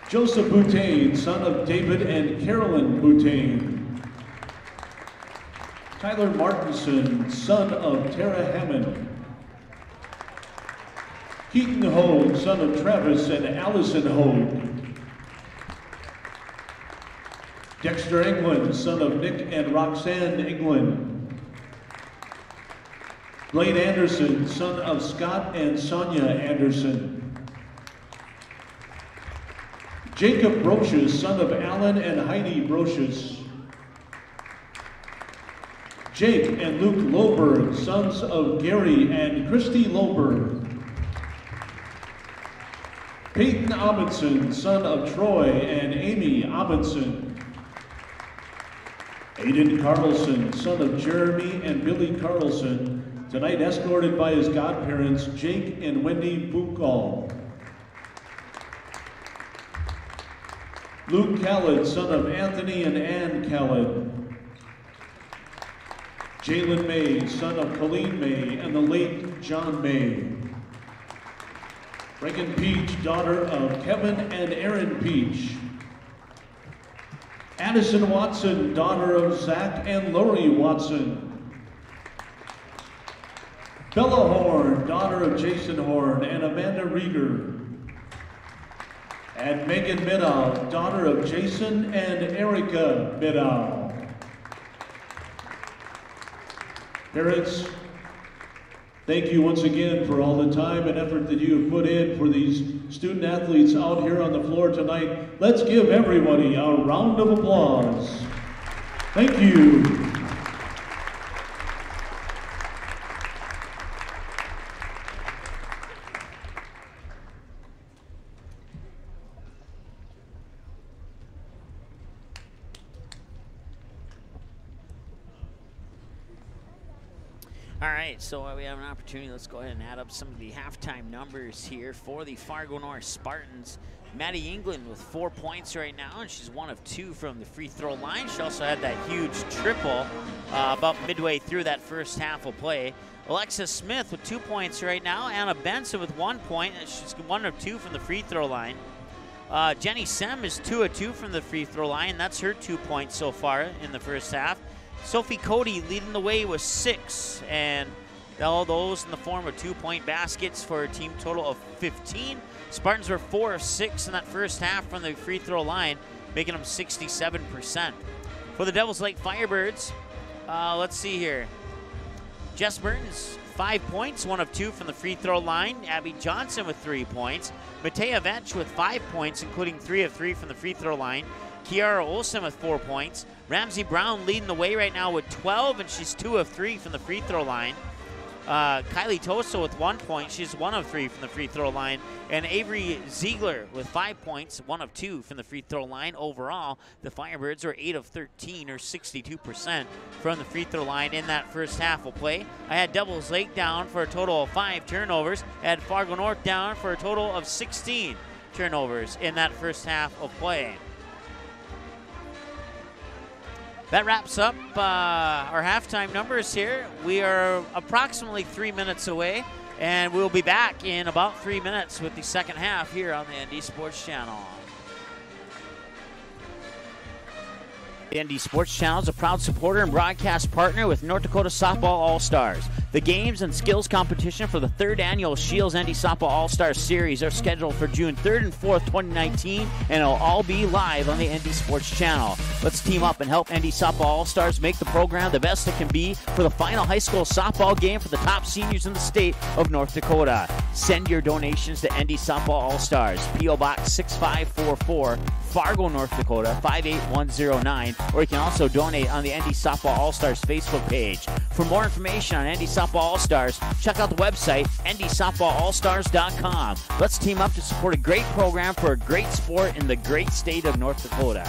Joseph Boutain, son of David and Carolyn Boutain. Tyler Martinson, son of Tara Hammond. Keaton Hogue, son of Travis and Allison Hogue. Dexter England, son of Nick and Roxanne England. Blaine Anderson, son of Scott and Sonia Anderson. Jacob Brochus, son of Alan and Heidi Brochus. Jake and Luke Loberg, sons of Gary and Christy Loberg. Peyton Amundsen, son of Troy and Amy Amundsen. Aiden Carlson, son of Jeremy and Billy Carlson, tonight escorted by his godparents, Jake and Wendy Bukal. Luke Khaled, son of Anthony and Ann Khaled. Jalen May, son of Colleen May and the late John May. Reagan Peach, daughter of Kevin and Aaron Peach. Addison Watson, daughter of Zach and Lori Watson. Bella Horn, daughter of Jason Horn and Amanda Rieger. And Megan Middow, daughter of Jason and Erica Middow. Parents, thank you once again for all the time and effort that you have put in for these student athletes out here on the floor tonight. Let's give everybody a round of applause. Thank you. All right, so we have an opportunity. Let's go ahead and add up some of the halftime numbers here for the Fargo North Spartans. Maddie England with 4 points right now, and she's 1 of 2 from the free throw line. She also had that huge triple about midway through that first half of play. Alexis Smith with 2 points right now. Anna Benson with 1 point. She's 1 of 2 from the free throw line. Jenny Sem is 2 of 2 from the free throw line. That's her 2 points so far in the first half. Sophie Cody leading the way with 6, and all those in the form of 2-point baskets for a team total of 15. Spartans were 4 of 6 in that first half from the free throw line, making them 67%. For the Devils Lake Firebirds, let's see here. Jess Burns, 5 points, 1 of 2 from the free throw line. Abby Johnson with 3 points. Matea Vetch with 5 points, including 3 of 3 from the free throw line. Kiara Olsen with 4 points. Ramsey Brown leading the way right now with 12, and she's 2 of 3 from the free throw line. Kylie Tosa with 1 point. She's 1 of 3 from the free throw line. And Avery Ziegler with 5 points, 1 of 2 from the free throw line. Overall, the Firebirds are 8 of 13, or 62% from the free throw line in that first half of play. I had Devils Lake down for a total of 5 turnovers. I had Fargo North down for a total of 16 turnovers in that first half of play. That wraps up our halftime numbers here. We are approximately 3 minutes away, and we'll be back in about 3 minutes with the second half here on the ND Sports Channel. The ND Sports Channel is a proud supporter and broadcast partner with North Dakota Softball All-Stars. The games and skills competition for the 3rd annual Shields ND Softball All-Stars Series are scheduled for June 3rd and 4th, 2019, and it'll all be live on the ND Sports Channel. Let's team up and help ND Softball All-Stars make the program the best it can be for the final high school softball game for the top seniors in the state of North Dakota. Send your donations to ND Softball All-Stars, P.O. Box 6544, Fargo, North Dakota 58109, or you can also donate on the ND Softball All-Stars Facebook page. For more information on ND Softball All-Stars, check out the website, ndsoftballallstars.com. Let's team up to support a great program for a great sport in the great state of North Dakota.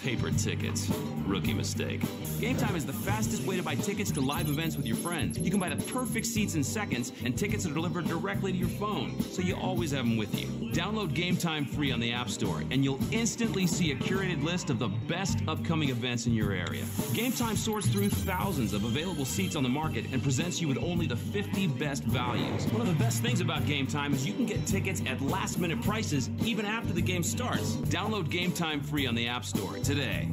Paper tickets. Rookie mistake. Game Time is the fastest way to buy tickets to live events with your friends. You can buy the perfect seats in seconds, and tickets are delivered directly to your phone, so you always have them with you. Download Game Time free on the App Store, and you'll instantly see a curated list of the best upcoming events in your area. Game Time sorts through thousands of available seats on the market and presents you with only the 50 best values. One of the best things about Game Time is you can get tickets at last-minute prices even after the game starts. Download Game Time free on the App Store today.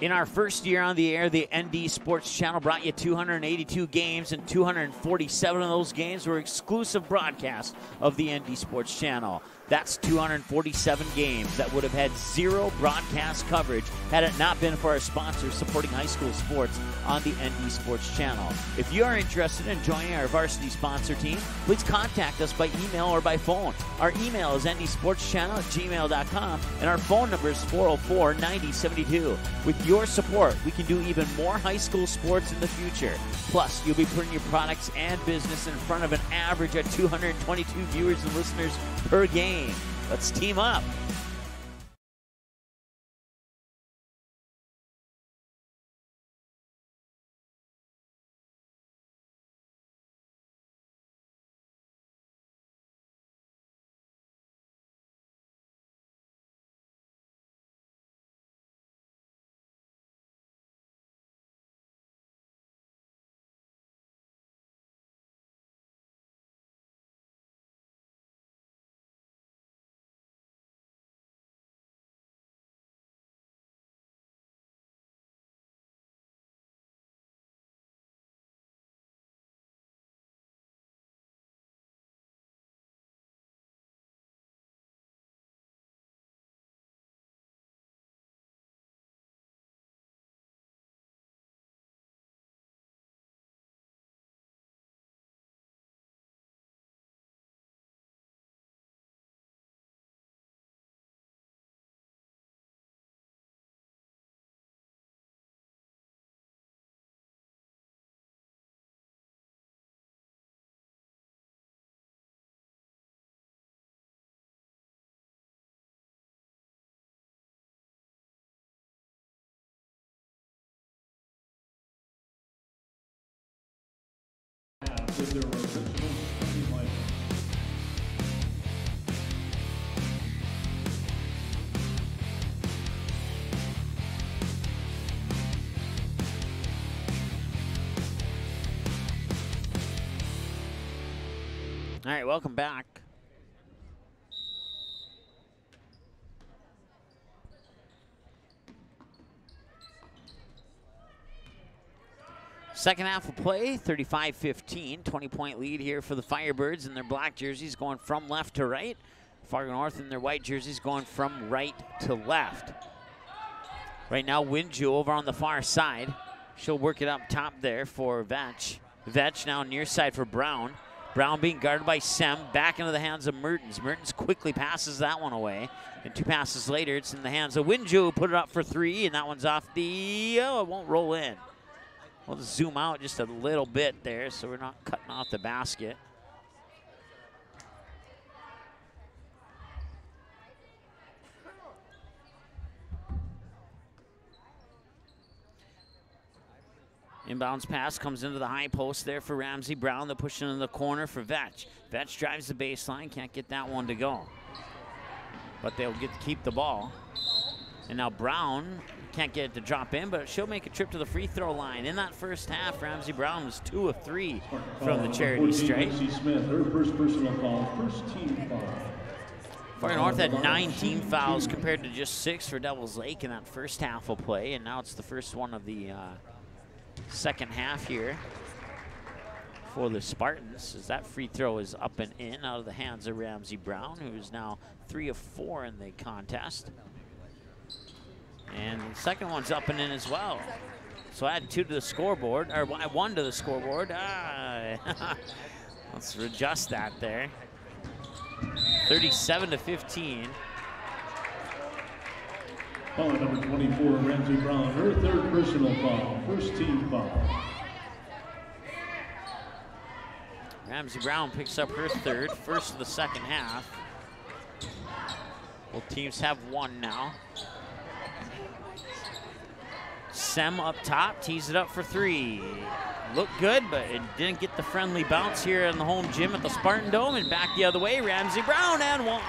In our first year on the air, the ND Sports Channel brought you 282 games, and 247 of those games were exclusive broadcasts of the ND Sports Channel. That's 247 games that would have had zero broadcast coverage had it not been for our sponsors supporting high school sports on the ND Sports Channel. If you are interested in joining our varsity sponsor team, please contact us by email or by phone. Our email is ndsportschannel@gmail.com, and our phone number is 404-9072. With your support, we can do even more high school sports in the future. Plus, you'll be putting your products and business in front of an average of 222 viewers and listeners per game. Let's team up. With their original starting lineup. All right, welcome back. Second half of play, 35-15, 20-point lead here for the Firebirds in their black jerseys going from left to right. Fargo North in their white jerseys going from right to left. Right now, Winju over on the far side. She'll work it up top there for Vetch. Vetch now near side for Brown. Brown being guarded by Sem, back into the hands of Mertens. Mertens quickly passes that one away. And two passes later, it's in the hands of Winju, put it up for three, and that one's off the, it won't roll in. We'll just zoom out just a little bit there so we're not cutting off the basket. Inbounds pass comes into the high post there for Ramsey Brown. They're pushing in the corner for Vetch. Vetch drives the baseline, can't get that one to go. But they'll get to keep the ball. And now Brown can't get it to drop in, but she'll make a trip to the free throw line. In that first half, Ramsey Brown was 2 of 3 from the charity stripe. Smith, her first personal foul, first team foul. Fargo North had 9 team fouls compared to just 6 for Devils Lake in that first half of play, and now it's the first one of the second half here for the Spartans, as that free throw is up and in out of the hands of Ramsey Brown, who is now 3 of 4 in the contest. And the second one's up and in as well. So add 2 to the scoreboard, or 1 to the scoreboard. Let's adjust that there. 37-15. Foul number 24, Ramsey Brown, her third personal foul, first team foul. Ramsey Brown picks up her third, first of the second half. Both teams have one now. Sem up top, tees it up for three. Looked good, but it didn't get the friendly bounce here in the home gym at the Spartan Dome, and back the other way, Ramsey Brown and one.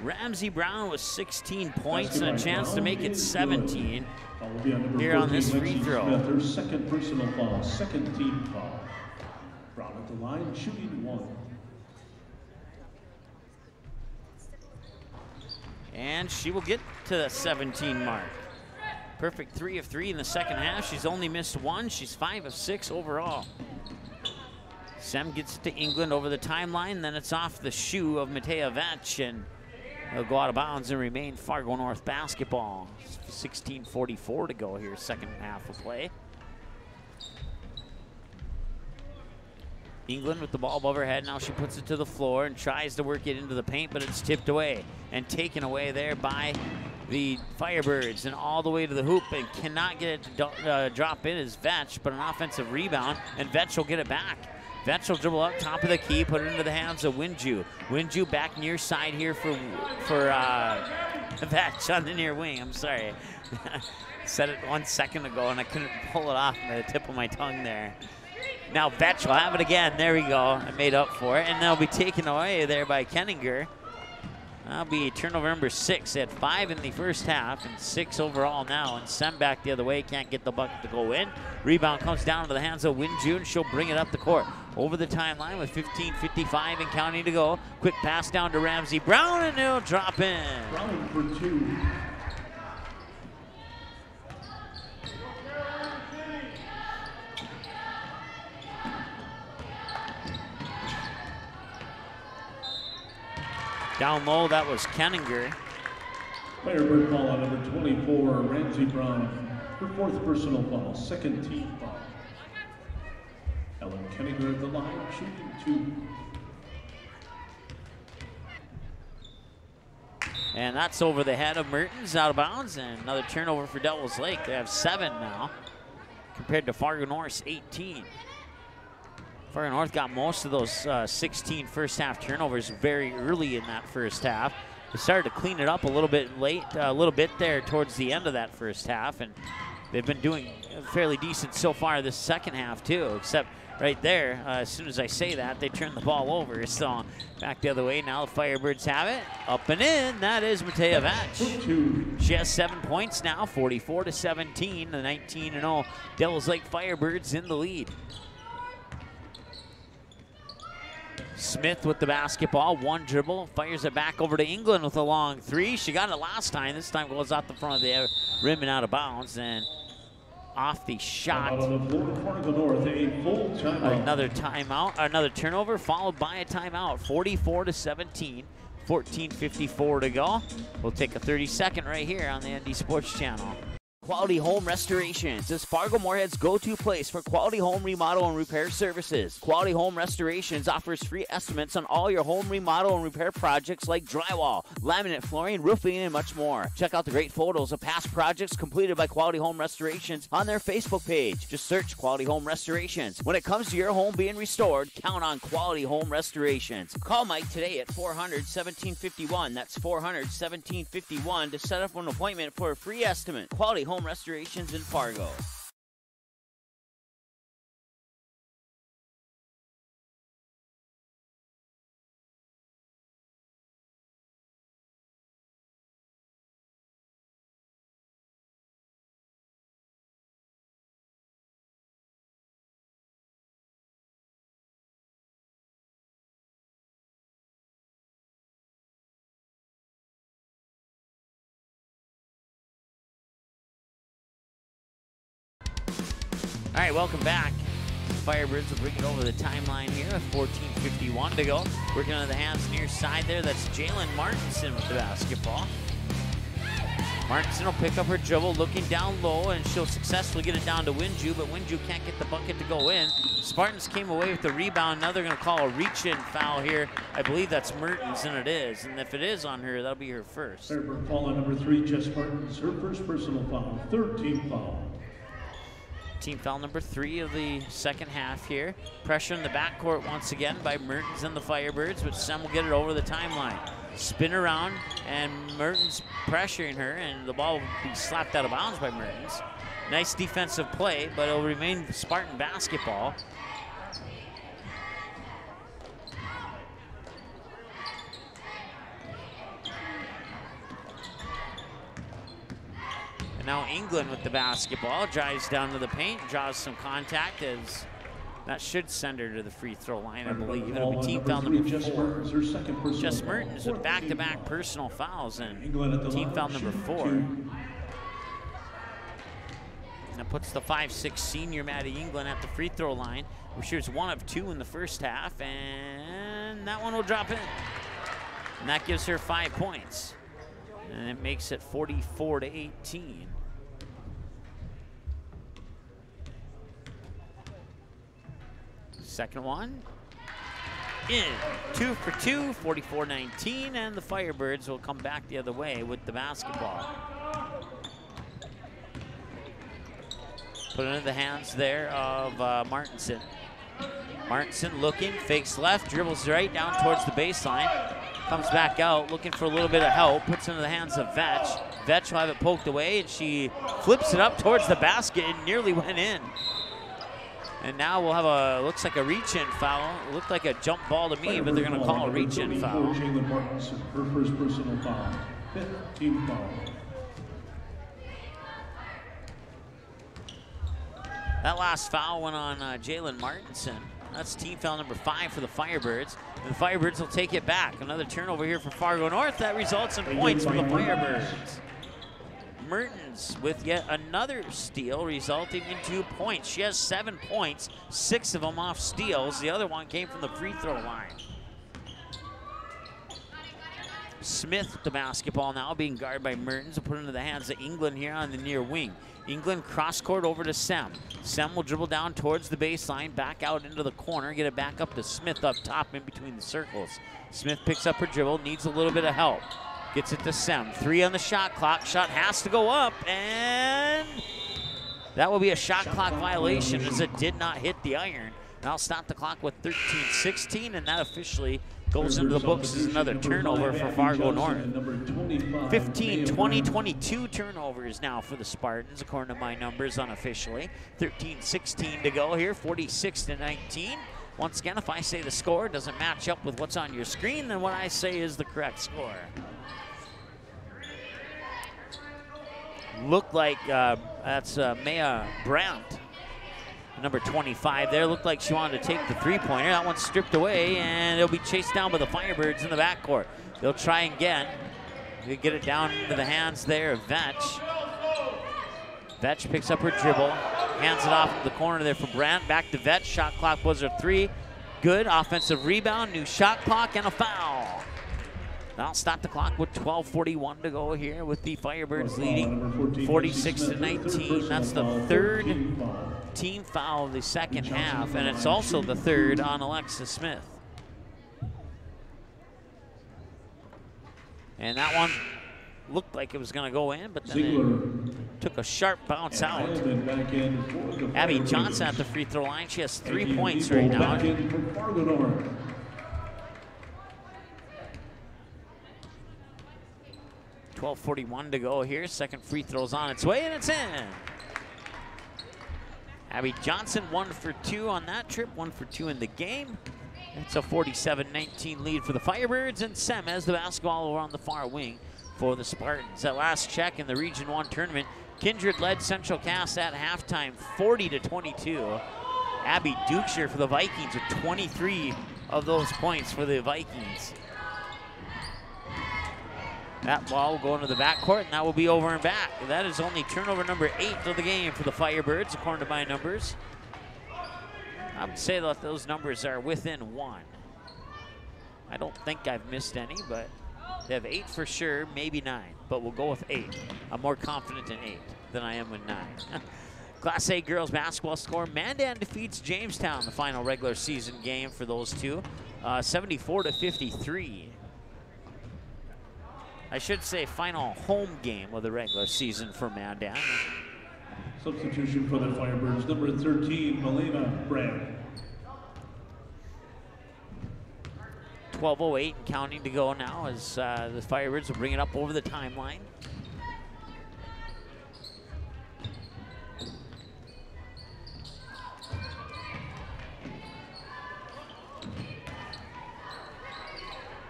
Ramsey Brown with 16 points and a chance to make it 17 here on this free throw. Her second personal foul, second team foul. Brown at the line, shooting one. And she will get to the 17 mark. Perfect 3 of 3 in the second half. She's only missed one. She's 5 of 6 overall. Sem gets it to England over the timeline. Then it's off the shoe of Matea Vetch, and it'll go out of bounds and remain Fargo North basketball. 16:44 to go here, second half of play. England with the ball above her head. Now she puts it to the floor and tries to work it into the paint, but it's tipped away and taken away there by the Firebirds, and all the way to the hoop, and cannot get it to drop in is Vetch, but an offensive rebound, and Vetch will get it back. Vetch will dribble up top of the key, put it into the hands of Winju. Winju back near side here for Vetch on the near wing. I'm sorry. Said it 1 second ago, and I couldn't pull it off by the tip of my tongue there. Now Vetch will have it again. There we go. I made up for it, and they'll be taken away there by Kenninger. That'll be turnover number 6. They had 5 in the first half and 6 overall now. And Sem back the other way, can't get the bucket to go in. Rebound comes down to the hands of Winju, and she'll bring it up the court. Over the timeline with 15:55 and counting to go. Quick pass down to Ramsey Brown, and it'll drop in. Brown for 2. Down low, that was Kenninger. Firebird foul on number 24, Ramsey Brown. Her 4th personal foul, second team foul. Ellen Kenninger at the line, shooting 2. And that's over the head of Mertens, out of bounds, and another turnover for Devils Lake. They have 7 now, compared to Fargo North's 18. Fargo North got most of those 16 first half turnovers very early in that first half. They started to clean it up a little bit late, a little bit there towards the end of that first half, and they've been doing fairly decent so far this second half too, except right there, as soon as I say that, they turn the ball over. So back the other way, now the Firebirds have it. Up and in, that is Matea Vetch. She has 7 points now, 44-17, the 19-0 Devils Lake Firebirds in the lead. Smith with the basketball, one dribble, fires it back over to England with a long 3. She got it last time. This time goes out the front of the rim and out of bounds, and off the shot. Another timeout, another turnover, followed by a timeout. 44-17, 14:54 to go. We'll take a 30-second right here on the ND Sports Channel. Quality Home Restorations is Fargo Moorhead's go-to place for quality home remodel and repair services. Quality Home Restorations offers free estimates on all your home remodel and repair projects like drywall, laminate flooring, roofing, and much more. Check out the great photos of past projects completed by Quality Home Restorations on their Facebook page. Just search Quality Home Restorations. When it comes to your home being restored, count on Quality Home Restorations. Call Mike today at 400-1751. That's 400-1751 to set up an appointment for a free estimate. Quality Home Restorations in Fargo. All right, welcome back. Firebirds will bring it over the timeline here with 14:51 to go. Working on the hands near side there. That's Jalen Martinson with the basketball. Martinson will pick up her dribble, looking down low, and she'll successfully get it down to Winju, but Winju can't get the bucket to go in. Spartans came away with the rebound. Now they're going to call a reach-in foul here. I believe that's Mertens, and it is. And if it is on her, that'll be her first. Firebird foul on number 3, Jess Martins, her first personal foul, 3rd team foul. Team foul number 3 of the second half here. Pressure in the backcourt once again by Mertens and the Firebirds, but Sem will get it over the timeline. spin around, and Mertens pressuring her, and the ball will be slapped out of bounds by Mertens. Nice defensive play, but it'll remain Spartan basketball. And now England with the basketball, drives down to the paint, draws some contact as that should send her to the free throw line, I believe. It'll be team foul number 4. Jess Mertens with back-to-back personal fouls, and team foul number 4. And that puts the 5'6" senior Maddie England at the free throw line. She shoots 1 of 2 in the first half, and that one will drop in. And that gives her 5 points. And it makes it 44-18. Second one, in. 2 for 2, 44-19, and the Firebirds will come back the other way with the basketball. Put it into the hands there of Martinson. Martinson looking, fakes left, dribbles right down towards the baseline, comes back out, looking for a little bit of help, puts it into the hands of Vetch. Vetch will have it poked away, and she flips it up towards the basket and nearly went in. And now we'll have a, looks like a reach-in foul. It looked like a jump ball to me, but they're going to call a reach-in foul. Jalen Martinson, her first personal foul, 5th team foul. That last foul went on Jalen Martinson. That's team foul number 5 for the Firebirds. And the Firebirds will take it back. Another turnover here for Fargo North. That results in points for the Firebirds. Mertens with yet another steal, resulting in 2 points. She has 7 points, 6 of them off steals. The other one came from the free throw line. Smith with the basketball now, being guarded by Mertens, will put it into the hands of England here on the near wing. England cross court over to Sem. Sem will dribble down towards the baseline, back out into the corner, get it back up to Smith up top in between the circles. Smith picks up her dribble, needs a little bit of help. Gets it to Sem. 3 on the shot clock. Shot has to go up, and that will be a shot clock violation as it did not hit the iron. Now stop the clock with 13:16, and that officially goes into the books as another turnover for Fargo North. 15, 20, 22 turnovers now for the Spartans, according to my numbers unofficially. 13:16 to go here, 46-19. Once again, if I say the score doesn't match up with what's on your screen, then what I say is the correct score. Looked like that's Maya Brandt, number 25 there. Looked like she wanted to take the three-pointer. That one's stripped away, and it'll be chased down by the Firebirds in the backcourt. They'll try again. They get it down into the hands there of Vetch. Vetch picks up her dribble, hands it off to the corner there for Brandt. Back to Vetch. Shot clock was her 3. Good offensive rebound, new shot clock, and a foul. Now stop the clock with 12:41 to go here with the Firebirds leading 46-19. That's the 3rd team foul of the second half, and it's also the 3rd on Alexis Smith. And that one looked like it was going to go in, but then it took a sharp bounce out. Abby Johnson at the free throw line. She has 3 points right now. 12:41 to go here. Second free throw's on its way, and it's in. Abby Johnson 1 for 2 on that trip, 1 for 2 in the game. It's a 47-19 lead for the Firebirds, and Sem has the basketball over on the far wing for the Spartans. At last check in the Region 1 tournament, Kindred led Central Cass at halftime 40-22. Abby Dukeshire for the Vikings with 23 of those points for the Vikings. That ball will go into the backcourt, and that will be over and back. That is only turnover number 8 of the game for the Firebirds, according to my numbers. I would say that those numbers are within 1. I don't think I've missed any, but they have 8 for sure, maybe 9, but we'll go with 8. I'm more confident in 8 than I am with 9. Class A girls basketball score. Mandan defeats Jamestown, the final regular season game for those two, 74-53. I should say final home game of the regular season for Mandan. Substitution for the Firebirds, number 13, Melina Brand. 12:08 and counting to go now as the Firebirds will bring it up over the timeline.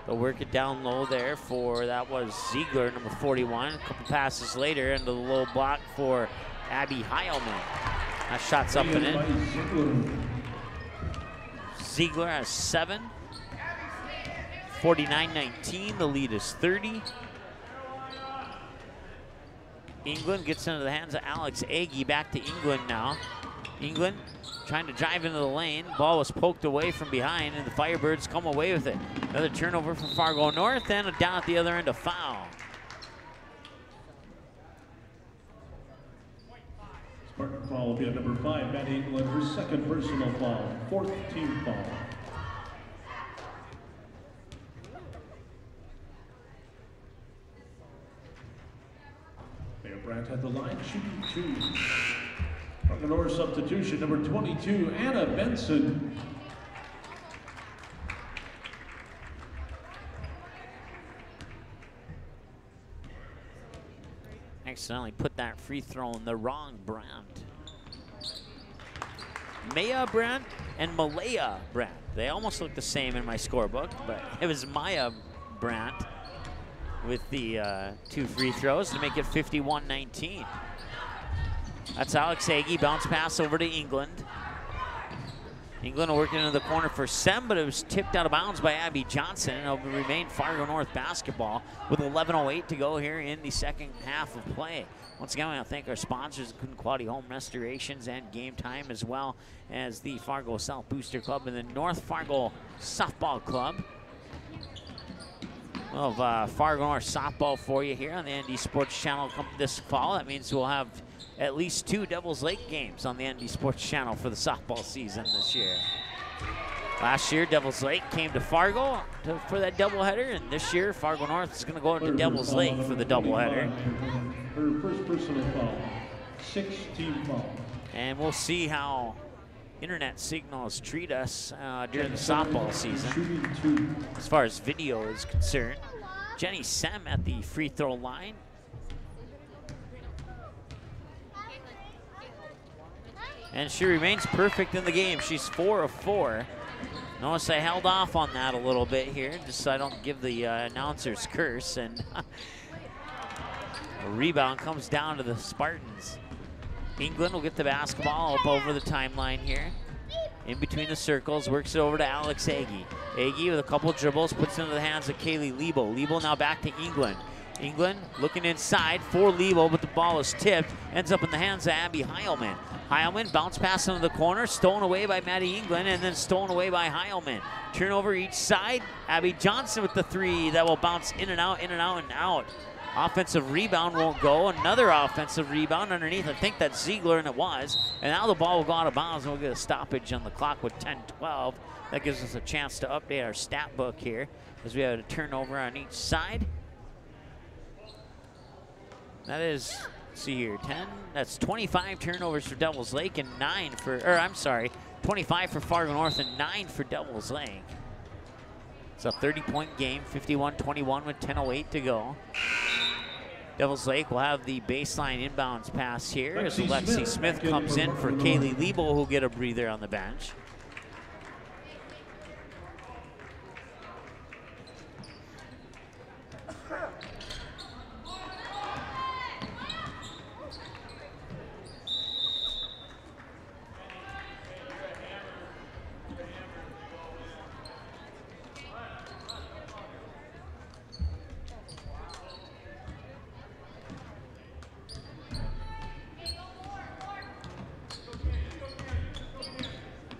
They'll work it down low there for, that was Ziegler, number 41. A couple passes later into the low block for Abby Heilman. That shot's up and in. Ziegler has 7. 49-19, the lead is 30. England gets into the hands of Alex Agee. Back to England now. England trying to drive into the lane. Ball was poked away from behind, and the Firebirds come away with it. Another turnover from Fargo North, and down at the other end, a foul. Spartan foul will be on number 5, Maddie England, her second personal foul, 4th team foul. Mayor Brandt at the line, shooting 2. Fargo North substitution, number 22, Anna Benson. Accidentally put that free throw in the wrong Brandt. Maya Brandt and Malaya Brandt. They almost look the same in my scorebook, but it was Maya Brandt with the 2 free throws to make it 51-19. That's Alex Agee, bounce pass over to England. England will work into the corner for Sem, but it was tipped out of bounds by Abby Johnson, and it'll remain Fargo North basketball with 11:08 to go here in the second half of play. Once again, I want to thank our sponsors, Good Quality Home Restorations and Game Time, as well as the Fargo South Booster Club and the North Fargo Softball Club. We'll have Fargo North softball for you here on the ND Sports Channel this fall. That means we'll have at least 2 Devils Lake games on the ND Sports Channel for the softball season this year. Last year, Devils Lake came to Fargo for that doubleheader, and this year, Fargo North is going to go to Devils Lake for the doubleheader. Her first personal foul, 6th team foul. And we'll see how internet signals treat us during the softball season. As far as video is concerned, Jenny Sem at the free throw line. And she remains perfect in the game. She's 4 of 4. Notice I held off on that a little bit here, just so I don't give the announcer's curse. And a rebound comes down to the Spartans. England will get the basketball up over the timeline here. In between the circles, works it over to Alex Agee. Agee with a couple dribbles, puts it into the hands of Kaylee Lebo. Lebo now back to England. England looking inside for Lebo, but the ball is tipped. Ends up in the hands of Abby Heilman. Heilman bounce pass into the corner, stolen away by Maddie England, and then stolen away by Heilman. Turnover each side. Abby Johnson with the 3 that will bounce in and out, in and out, and out. Offensive rebound won't go. Another offensive rebound underneath. I think that's Ziegler, and it was. And now the ball will go out of bounds, and we'll get a stoppage on the clock with 10-12. That gives us a chance to update our stat book here as we have a turnover on each side. That is, let's see here, 10. That's 25 turnovers for Devils Lake and 9 for, or I'm sorry, 25 for Fargo North and 9 for Devils Lake. It's a 30-point game, 51-21 with 10:08 to go. Devils Lake will have the baseline inbounds pass here as Alexi Smith comes in for Kaylee Lebo, who'll get a breather on the bench.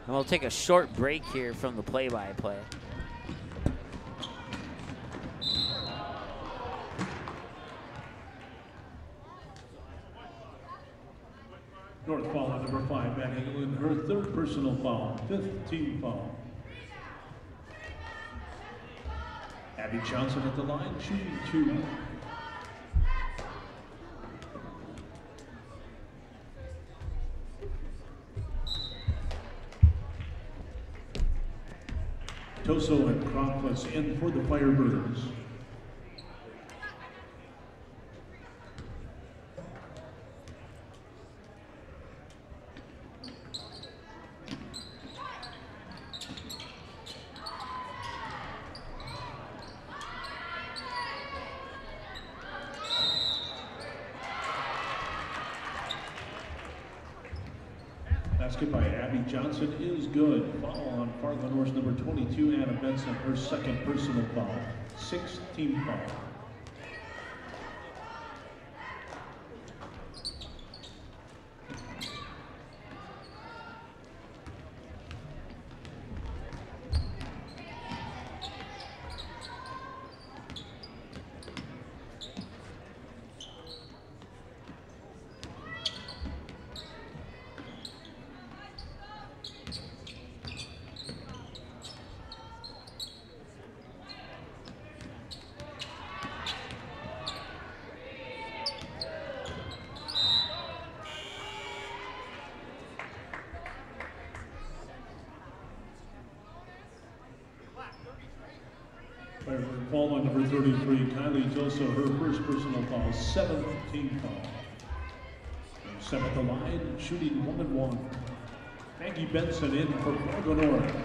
And we'll take a short break here from the play-by-play. North foul on number 5, Maddie England, her 3rd personal foul, 5th team foul. Abby Johnson at the line, shooting 2. Toso and Cronquist in for the Firebirds. Basket by Abby Johnson is good. Foul on Fargo North's number 22, Anna Benson, her second personal foul. 6th team foul. Foul on number 33, Kylie Toso, her first personal foul, 7th team foul. Set at the line, shooting 1-1. Maggie Benson in for Fargo North.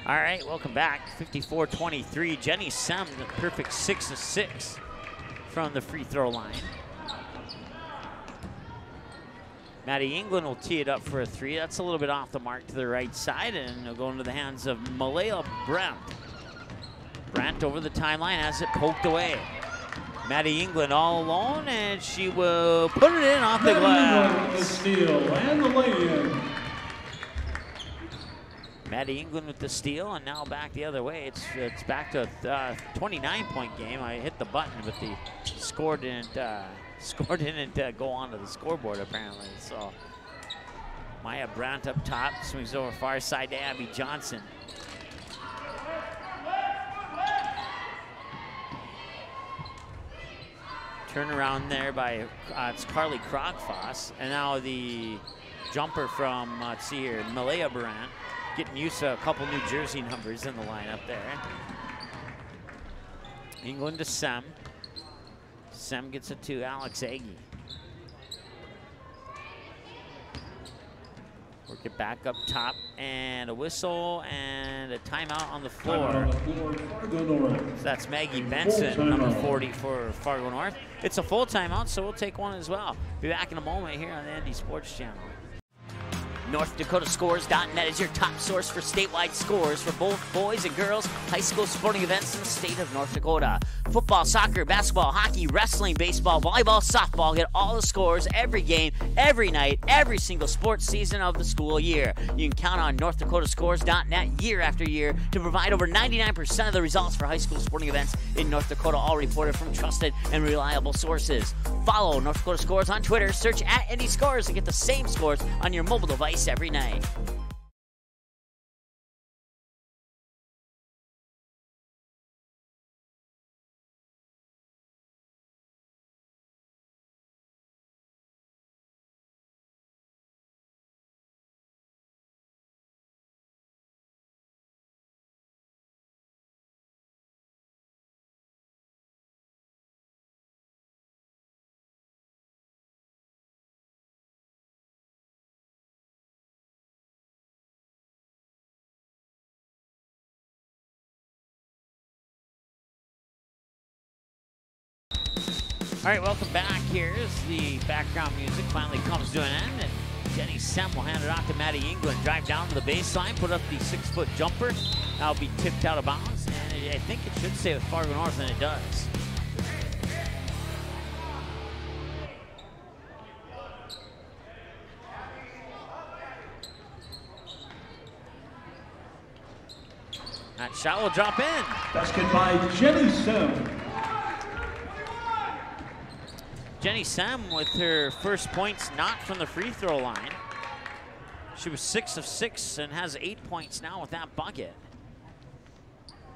All right, welcome back. 54-23. Jenny Sem, the perfect 6 of 6 from the free throw line. Maddie England will tee it up for a 3. That's a little bit off the mark to the right side, and it'll go into the hands of Malaya Brandt. Brandt over the timeline has it poked away. Maddie England all alone, and she will put it in off the glass. The steal and the lay-in. Maddie England with the steal, and now back the other way. It's back to a 29-point game. I hit the button, but the score didn't go onto the scoreboard apparently. So Maya Brandt up top, swings over far side to Abby Johnson. Turnaround there by it's Carly Krogfoss, and now the jumper from let's see here, Malaya Brandt. Getting used to a couple New Jersey numbers in the lineup there. England to Sem. Sem gets it to Alex Agee. Work it back up top, and a whistle and a timeout on the floor. So that's Maggie Benson, number 40 for Fargo North. It's a full timeout, so we'll take one as well. Be back in a moment here on the ND Sports Channel. NorthDakotaScores.net is your top source for statewide scores for both boys and girls high school sporting events in the state of North Dakota. Football, soccer, basketball, hockey, wrestling, baseball, volleyball, softball. Get all the scores, every game, every night, every single sports season of the school year. You can count on NorthDakotaScores.net year after year to provide over 99% of the results for high school sporting events in North Dakota, all reported from trusted and reliable sources. Follow North Dakota Scores on Twitter, search @NDScores to get the same scores on your mobile device every night. All right, welcome back. Here's the background music finally comes to an end, and Jenny Sem will hand it off to Maddie England. Drive down to the baseline, put up the 6-foot jumper. That'll be tipped out of bounds, I think it should stay with Fargo North, and it does. That shot will drop in. Basket by Jenny Sim. Jenny Sem with her first points not from the free throw line. She was 6 of 6 and has 8 points now with that bucket.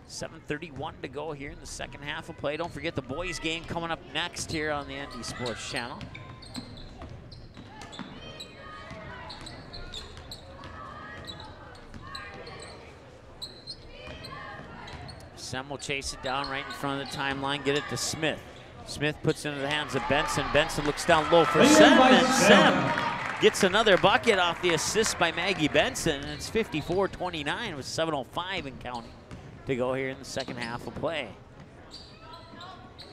7:31 to go here in the second half of play. Don't forget the boys game coming up next here on the ND Sports Channel. Sem will chase it down right in front of the timeline, get it to Smith. Smith puts it into the hands of Benson. Benson looks down low for Sem, and Sem gets another bucket off the assist by Maggie Benson, and it's 54-29 with 7:05 and counting to go here in the second half of play.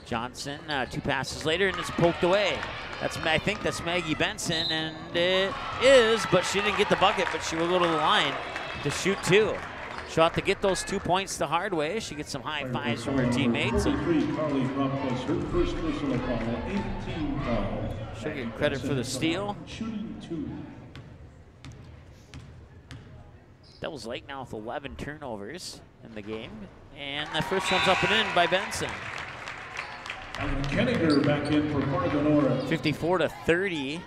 Johnson, 2 passes later, and it's poked away. I think that's Maggie Benson, and it is, but she didn't get the bucket, but she will go to the line to shoot 2. She'll have to get those 2 points the hard way. She gets some high fives from her teammates. Carly Rupp her first personal foul, 18 foul. She'll get credit for the steal. Shooting 2. Devils Lake now with 11 turnovers in the game. And the first one's up and in by Benson. And Kenninger back in for Fargo North. 54-30.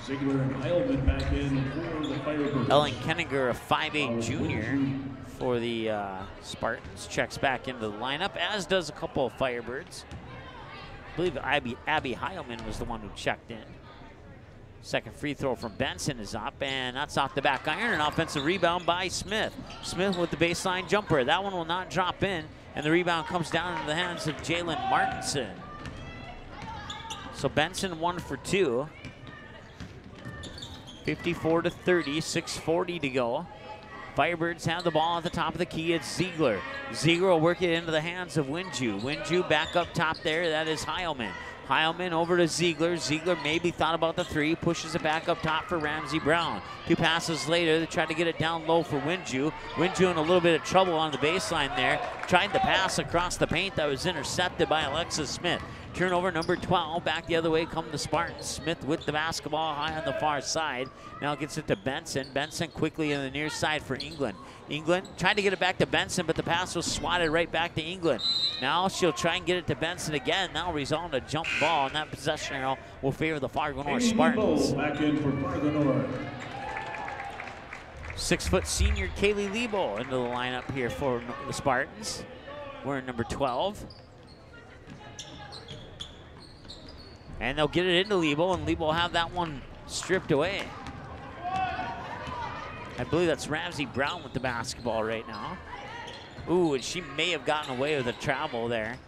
Ziegler and Heilman back in for the Firebirds. Ellen Kenninger, a 5'8 junior for the Spartans, checks back into the lineup, as does a couple of Firebirds. I believe Abby Heilman was the one who checked in. Second free throw from Benson is up, and that's off the back iron. An offensive rebound by Smith. Smith with the baseline jumper. That one will not drop in, and the rebound comes down into the hands of Jalen Martinson. So Benson 1 for 2. 54-30, 6:40 to go. Firebirds have the ball at the top of the key. It's Ziegler. Ziegler will work it into the hands of Winju. Winju back up top there. That is Heilman. Heilman over to Ziegler. Ziegler maybe thought about the 3, pushes it back up top for Ramsey Brown. 2 passes later, they tried to get it down low for Winju. Winju in a little bit of trouble on the baseline there. Tried to pass across the paint that was intercepted by Alexis Smith. Turnover number 12, back the other way come the Spartans. Smith with the basketball high on the far side. Now gets it to Benson. Benson quickly on the near side for England. England tried to get it back to Benson, but the pass was swatted right back to England. Now she'll try and get it to Benson again. Now result in a jump ball, and that possession arrow will favor the Fargo North Spartans. Back in for Fargo North. 6-foot senior Kaylee Lebo into the lineup here for the Spartans. Wearing number 12. And they'll get it into Lebo, and Lebo will have that one stripped away. I believe that's Ramsey Brown with the basketball right now. Ooh, and she may have gotten away with a travel there.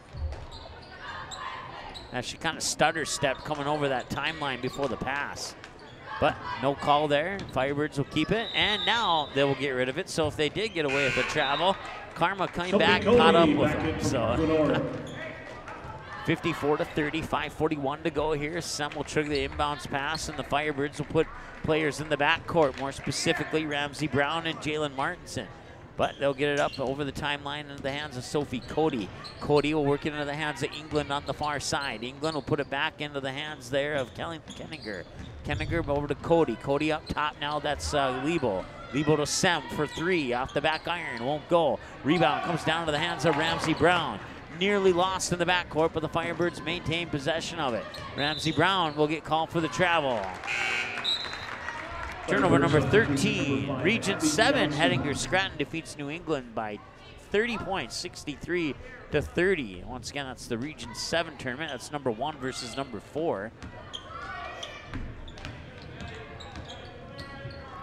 Now she kind of stutter stepped coming over that timeline before the pass. But no call there. Firebirds will keep it, and now they will get rid of it. So if they did get away with a travel, Karma came back and caught up with them. So 54-30, 5:41 to go here. Sem will trigger the inbounds pass, and the Firebirds will put players in the backcourt, more specifically Ramsey Brown and Jalen Martinson. But they'll get it up over the timeline into the hands of Sophie Cody. Cody will work it into the hands of England on the far side. England will put it back into the hands there of Kenninger. Kenninger over to Cody. Cody up top now, that's Lebo. Lebo to Sem for 3, off the back iron, won't go. Rebound comes down to the hands of Ramsey Brown. Nearly lost in the backcourt, but the Firebirds maintain possession of it. Ramsey Brown will get called for the travel. Turnover number 13. Region 7, Hettinger Scranton defeats New England by 30 points, 63-30. Once again, that's the Region 7 tournament. That's number 1 versus number 4.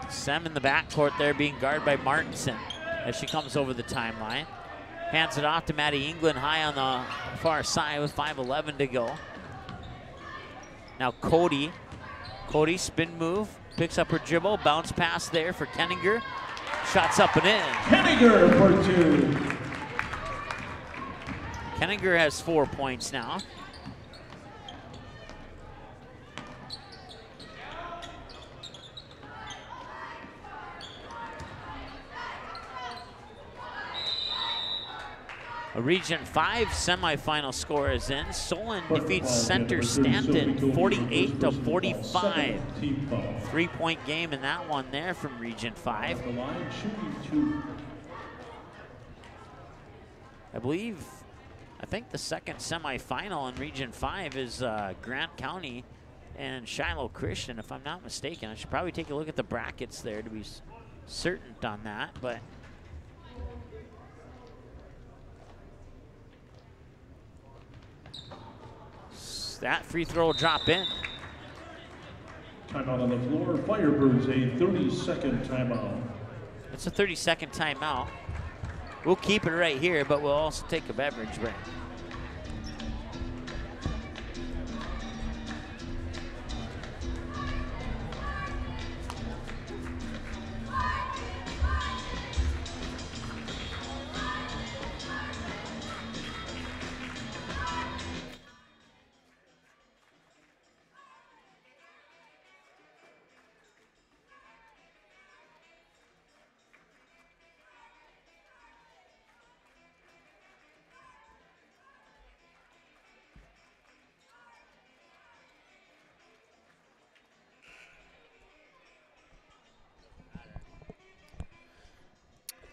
Sem in the backcourt there being guarded by Martinson as she comes over the timeline. Hands it off to Maddie England high on the far side with 5:11 to go. Now Cody. Cody spin move, picks up her dribble, bounce pass there for Kenninger. Shots up and in. Kenninger for 2. Kenninger has 4 points now. A Region 5 semifinal score is in. Solon defeats Center Stanton 48-45. 3-point game in that one there from Region 5. I think the second semifinal in Region 5 is Grant County and Shiloh Christian, if I'm not mistaken. I should probably take a look at the brackets there to be certain on that, but that free throw will drop in. Timeout on the floor. Firebirds a 30-second timeout. It's a 30-second timeout. We'll keep it right here, but we'll also take a beverage break.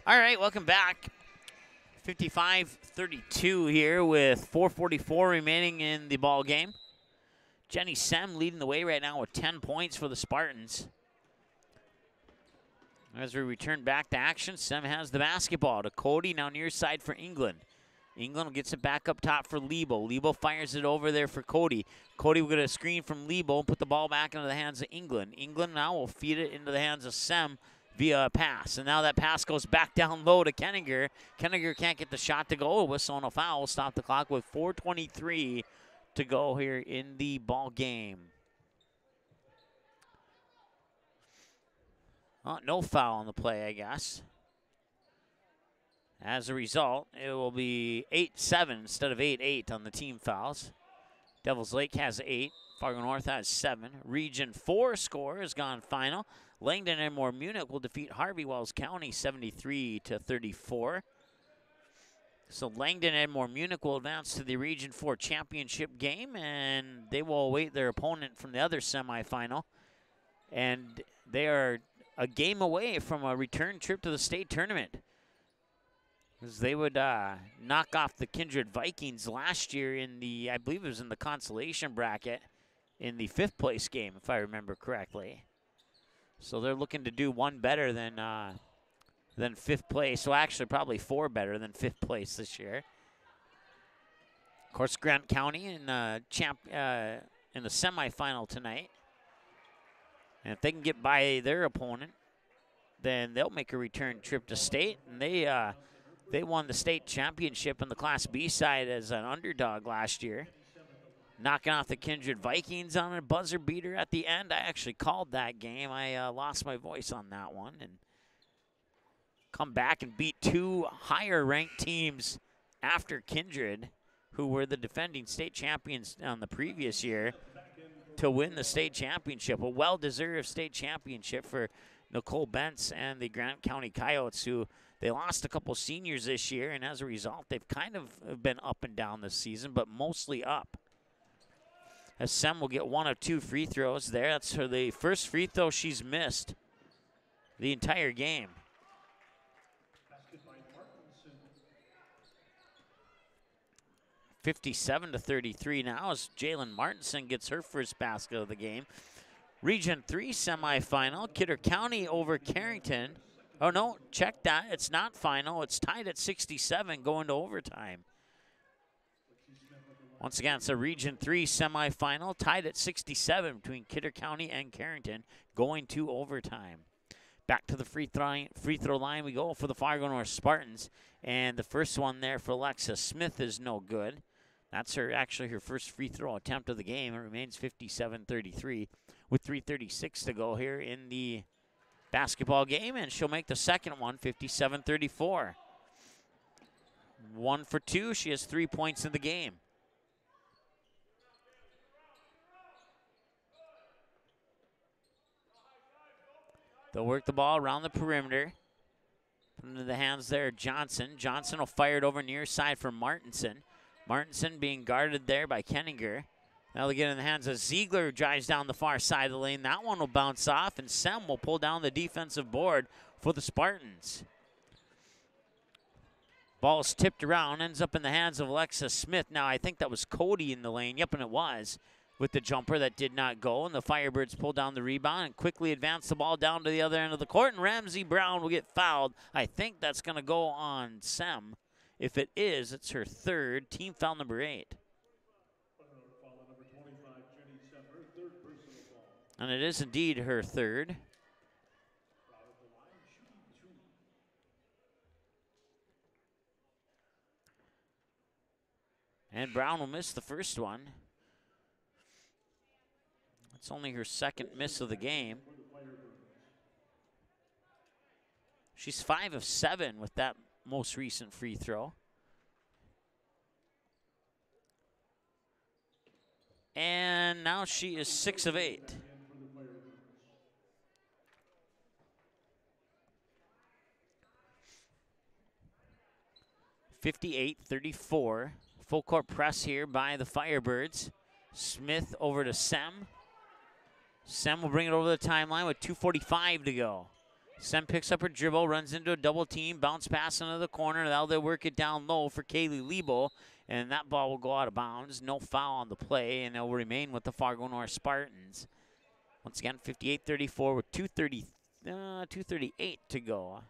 All right, welcome back. 55-32 here with 4:44 remaining in the ball game. Jenny Sem leading the way right now with 10 points for the Spartans. As we return back to action, Sem has the basketball to Cody, now near side for England. England gets it back up top for Lebo. Lebo fires it over there for Cody. Cody will get a screen from Lebo and put the ball back into the hands of England. England now will feed it into the hands of Sem via a pass. And now that pass goes back down low to Kenninger. Kenninger can't get the shot to go. A whistle and a foul. Stop the clock with 4:23 to go here in the ball game. No foul on the play, I guess. As a result, it will be 8-7 instead of 8-8 on the team fouls. Devils Lake has 8. Fargo North has 7. Region 4 score has gone final. Langdon and Moore Munich will defeat Harvey Wells County 73-34. So Langdon and Moore Munich will advance to the Region 4 championship game, and they will await their opponent from the other semifinal. And they are a game away from a return trip to the state tournament, because they would knock off the Kindred Vikings last year in the, I believe it was in the consolation bracket in the 5th place game, if I remember correctly. So they're looking to do one better than 5th place. So actually probably 4 better than 5th place this year. Of course, Grant County in the semifinal tonight. And if they can get by their opponent, then they'll make a return trip to state. And they won the state championship in the Class B side as an underdog last year, knocking off the Kindred Vikings on a buzzer beater at the end. I actually called that game. I lost my voice on that one, and come back and beat 2 higher-ranked teams after Kindred, who were the defending state champions on the previous year, to win the state championship. A well-deserved state championship for Nicole Bentz and the Grant County Coyotes, who they lost a couple seniors this year, and as a result, they've kind of been up and down this season, but mostly up. As Sem will get 1 of 2 free throws there. That's her the first free throw she's missed the entire game. 57-33 now as Jalen Martinson gets her first basket of the game. Region 3 semifinal, Kidder County over Carrington. Oh no, check that, it's not final. It's tied at 67 going to overtime. Once again, it's a Region 3 semifinal, tied at 67 between Kidder County and Carrington, going to overtime. Back to the free throw line we go for the Fargo North Spartans. And the first one there for Alexis Smith is no good. That's actually her first free throw attempt of the game. It remains 57-33 with 3:36 to go here in the basketball game. And she'll make the second one, 57-34. 1 for 2. She has 3 points in the game. They'll work the ball around the perimeter. Into the hands there, Johnson. Johnson will fire it over near side for Martinson. Martinson being guarded there by Kenninger. Now they get in the hands of Ziegler, who drives down the far side of the lane. That one will bounce off, and Sem will pull down the defensive board for the Spartans. Ball is tipped around, ends up in the hands of Alexa Smith. Now I think that was Cody in the lane. Yep, and it was, with the jumper that did not go. And the Firebirds pull down the rebound and quickly advance the ball down to the other end of the court. And Ramsey Brown will get fouled. I think that's going to go on Sem. If it is, it's her third. Team foul number 8. And it is indeed her third. And Brown will miss the first one. It's only her second miss of the game. She's 5 of 7 with that most recent free throw. And now she is 6 of 8. (58-34). Full court press here by the Firebirds. Smith over to Sem. Sem will bring it over the timeline with 2:45 to go. Sem picks up her dribble, runs into a double team, bounce pass into the corner. Now they work it down low for Kaylee Lebo, and that ball will go out of bounds. No foul on the play, and they'll remain with the Fargo North Spartans. Once again, 58-34 with 2:38 to go.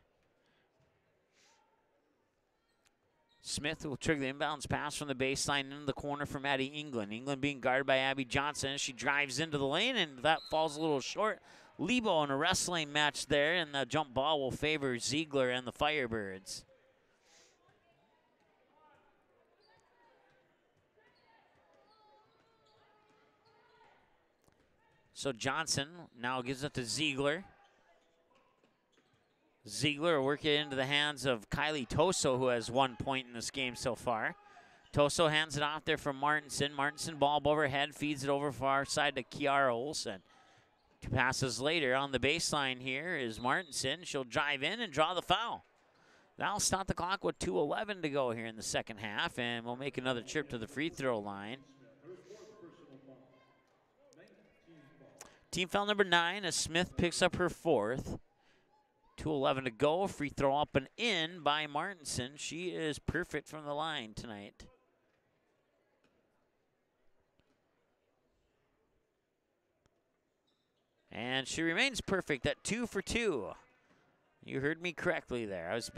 Smith will trigger the inbounds pass from the baseline into the corner for Maddie England. England being guarded by Abby Johnson as she drives into the lane, and that falls a little short. Lebo in a wrestling match there, and the jump ball will favor Ziegler and the Firebirds. So Johnson now gives it to Ziegler. Ziegler will work it into the hands of Kylie Toso, who has 1 point in this game so far. Toso hands it off there for Martinson. Martinson ball overhead, feeds it over far side to Kiara Olsen. 2 passes later on the baseline here is Martinson. She'll drive in and draw the foul. That'll stop the clock with 2:11 to go here in the second half, and we'll make another trip to the free throw line. Team foul number 9 as Smith picks up her 4th. 2:11 to go. Free throw up and in by Martinson. She is perfect from the line tonight. And she remains perfect at 2 for 2. You heard me correctly there. I was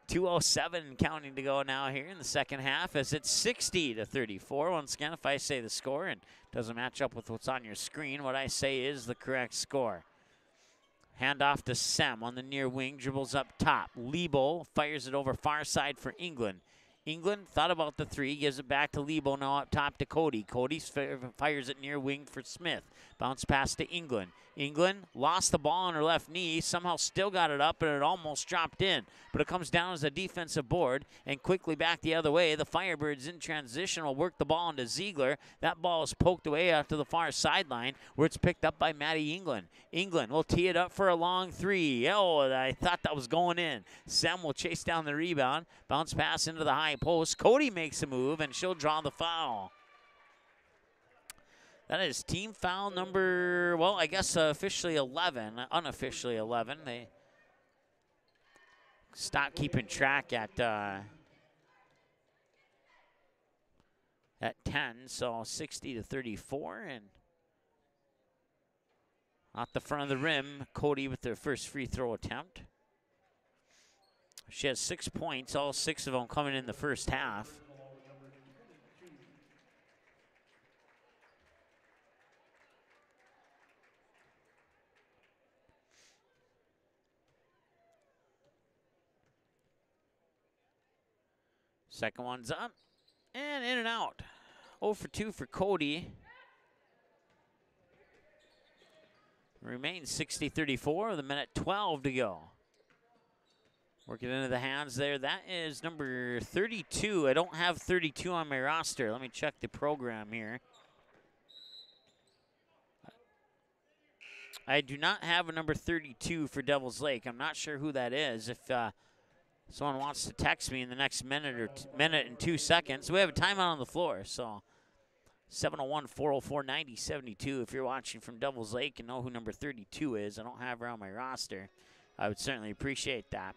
2:07 counting to go now here in the second half as it's 60-34. Once again, if I say the score and it doesn't match up with what's on your screen, what I say is the correct score. Hand off to Sem on the near wing, dribbles up top. Lebo fires it over far side for England. England thought about the 3, gives it back to Lebo, now up top to Cody. Cody fires it near wing for Smith. Bounce pass to England. England lost the ball on her left knee, somehow still got it up, and it almost dropped in. But it comes down as a defensive board, and quickly back the other way. The Firebirds in transition will work the ball into Ziegler. That ball is poked away out to the far sideline, where it's picked up by Maddie England. England will tee it up for a long 3. Oh, I thought that was going in. Sem will chase down the rebound. Bounce pass into the high post. Cody makes a move, and she'll draw the foul. That is team foul number, well, I guess officially 11, unofficially 11. They stopped keeping track at 10, so 60-34. And off the front of the rim, Cody with their first free throw attempt. She has 6 points, all 6 of them coming in the first half. Second one's up and in and out. 0 for 2 for Cody. Remains 60-34 with a minute 12 to go. Working into the hands there. That is number 32. I don't have 32 on my roster. Let me check the program here. I do not have a number 32 for Devils Lake. I'm not sure who that is. If someone wants to text me in the next minute or minute and 2 seconds, we have a timeout on the floor. So 701-404-9072. If you're watching from Devils Lake and know who number 32 is, I don't have her on my roster. I would certainly appreciate that.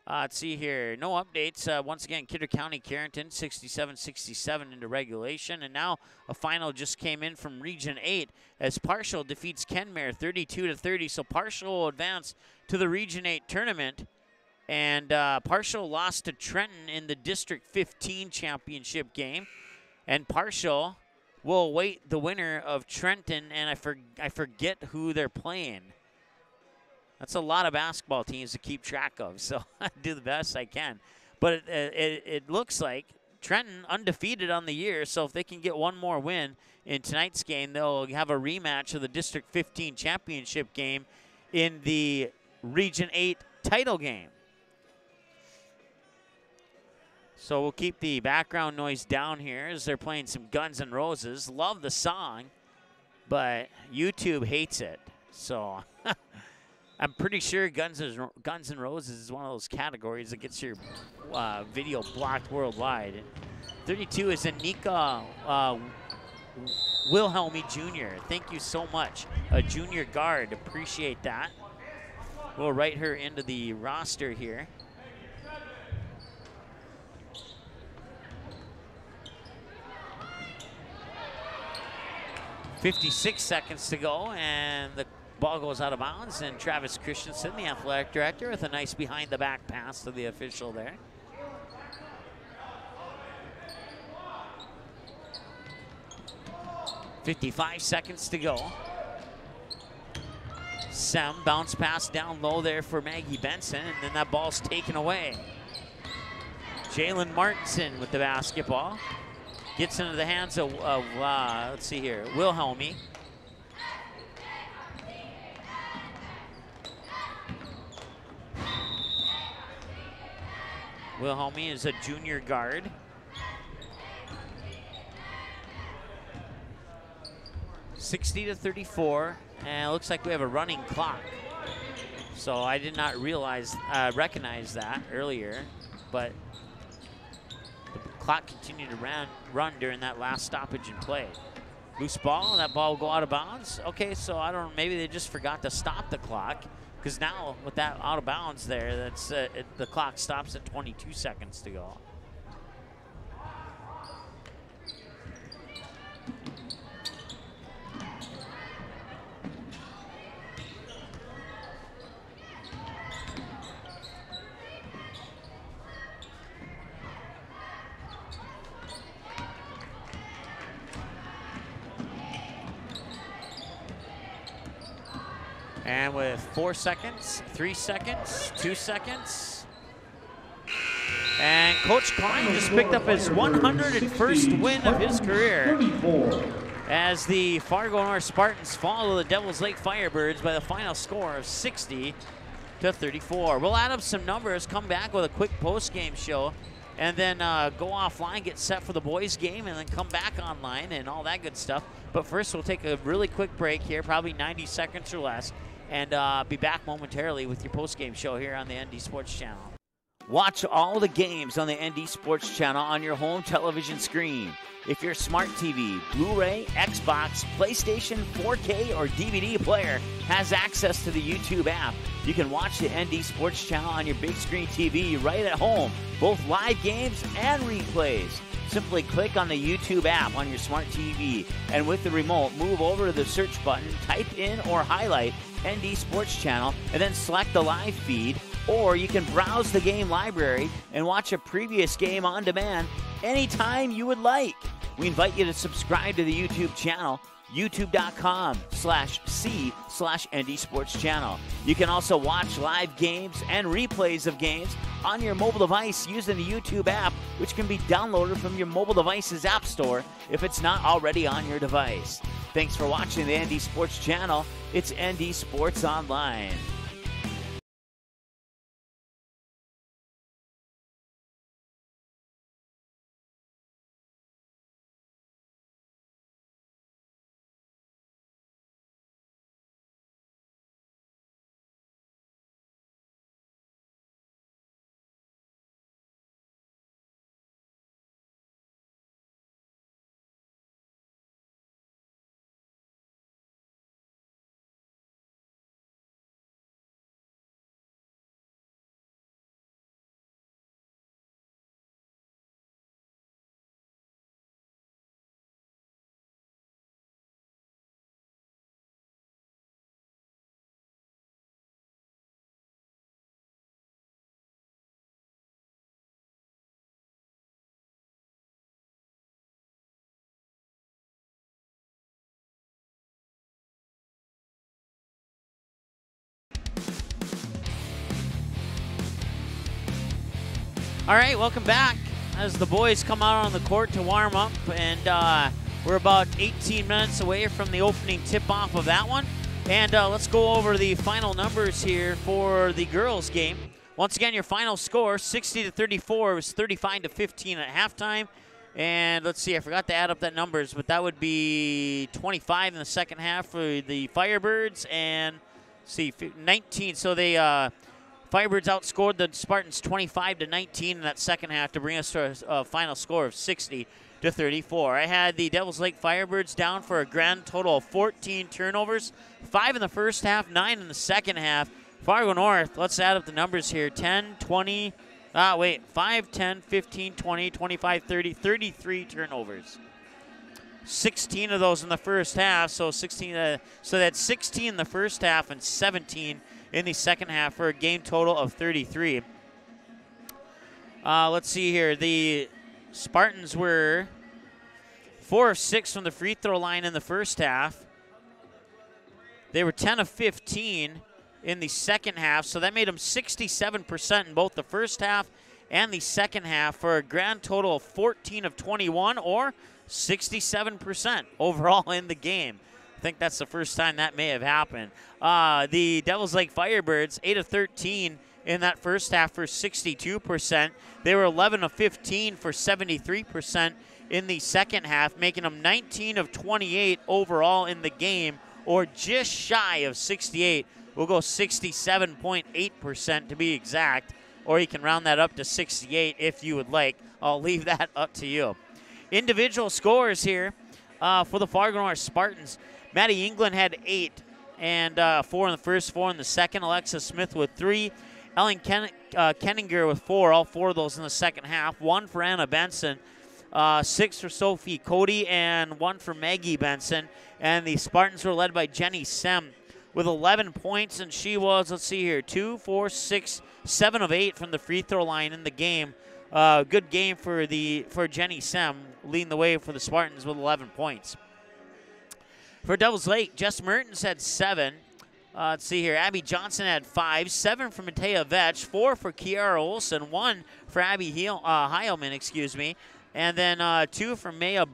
Let's see here. No updates. Once again, Kidder County, Carrington, 67-67 into regulation. And now a final just came in from Region 8 as Partial defeats Kenmare 32-30. So Partial will advance to the Region 8 tournament. And Partial lost to Trenton in the District 15 championship game. And Partial will await the winner of Trenton, and I forget who they're playing. That's a lot of basketball teams to keep track of, so I do the best I can. But it looks like Trenton undefeated on the year, so if they can get one more win in tonight's game, they'll have a rematch of the District 15 championship game in the Region 8 title game. So we'll keep the background noise down here as they're playing some Guns N' Roses. Love the song, but YouTube hates it. So I'm pretty sure Guns N' Roses is one of those categories that gets your video blocked worldwide. 32 is Anika Wilhelmi Jr. Thank you so much. A junior guard. Appreciate that. We'll write her into the roster here. .56 seconds to go, and the ball goes out of bounds, and Travis Christensen, the athletic director, with a nice behind-the-back pass to the official there. .55 seconds to go. Sem bounce pass down low there for Maggie Benson, and then that ball's taken away. Jalen Martinson with the basketball. Gets into the hands of let's see here, Wilhelmi. Wilhelmi is a junior guard. .60-34, and it looks like we have a running clock. So I did not recognize that earlier, but the clock continued to run during that last stoppage in play. Loose ball, and that ball will go out of bounds. Okay, so I don't know, maybe they just forgot to stop the clock, because now with that out of bounds there, that's the clock stops at 22 seconds to go. And with 4 seconds, 3 seconds, 2 seconds. And Coach Klein just picked up his 101st win of his career as the Fargo North Spartans follow the Devils Lake Firebirds by the final score of 60-34. We'll add up some numbers, come back with a quick post-game show, and then go offline, get set for the boys game, and then come back online and all that good stuff. But first, we'll take a really quick break here, probably 90 seconds or less, and be back momentarily with your post-game show here on the ND Sports Channel. Watch all the games on the ND Sports Channel on your home television screen. If your smart TV, Blu-ray, Xbox, PlayStation, 4K, or DVD player has access to the YouTube app, you can watch the ND Sports Channel on your big screen TV right at home, both live games and replays. Simply click on the YouTube app on your smart TV, and with the remote, move over to the search button, type in or highlight ND Sports Channel, and then select the live feed. Or you can browse the game library and watch a previous game on demand anytime you would like. We invite you to subscribe to the YouTube channel, youtube.com/c/ND Sports Channel. You can also watch live games and replays of games on your mobile device using the YouTube app, which can be downloaded from your mobile device's app store if it's not already on your device. Thanks for watching the ND Sports Channel. It's ND Sports Online. All right, welcome back as the boys come out on the court to warm up, and we're about 18 minutes away from the opening tip-off of that one. And let's go over the final numbers here for the girls' game. Once again, your final score, 60-34. It was 35-15 at halftime. And let's see, I forgot to add up that numbers, but that would be 25 in the second half for the Firebirds, and see, 19. So they Firebirds outscored the Spartans 25-19 in that second half to bring us to a final score of 60-34. I had the Devils Lake Firebirds down for a grand total of 14 turnovers, 5 in the first half, 9 in the second half. Fargo North, let's add up the numbers here, 10, 20, 5, 10, 15, 20, 25, 30, 33 turnovers. 16 of those in the first half, so 16. So that's 16 in the first half and 17 in the second half for a game total of 33. Let's see here. The Spartans were 4 of 6 from the free throw line in the first half. They were 10 of 15 in the second half, so that made them 67% in both the first half and the second half for a grand total of 14 of 21, or 67% overall in the game. I think that's the first time that may have happened. The Devils Lake Firebirds, 8 of 13 in that first half for 62%. They were 11 of 15 for 73% in the second half, making them 19 of 28 overall in the game, or just shy of 68. We'll go 67.8% to be exact, or you can round that up to 68 if you would like. I'll leave that up to you. Individual scores here for the Fargo North Spartans. Maddie England had 8, and 4 in the first, 4 in the second. Alexa Smith with 3. Ellen Kenninger with 4, all 4 of those in the second half. 1 for Anna Benson, 6 for Sophie Cody, and 1 for Maggie Benson. And the Spartans were led by Jenny Sem with 11 points, and she was, let's see here, 2, 4, 6, 7 of 8 from the free throw line in the game. Good game for Jenny Sem, leading the way for the Spartans with 11 points. For Devils Lake, Jess Mertens had 7. Let's see here, Abby Johnson had 5, 7 for Matea Vetch, 4 for Kiara Olsen, 1 for Abby Heilman, and then 2 for Maya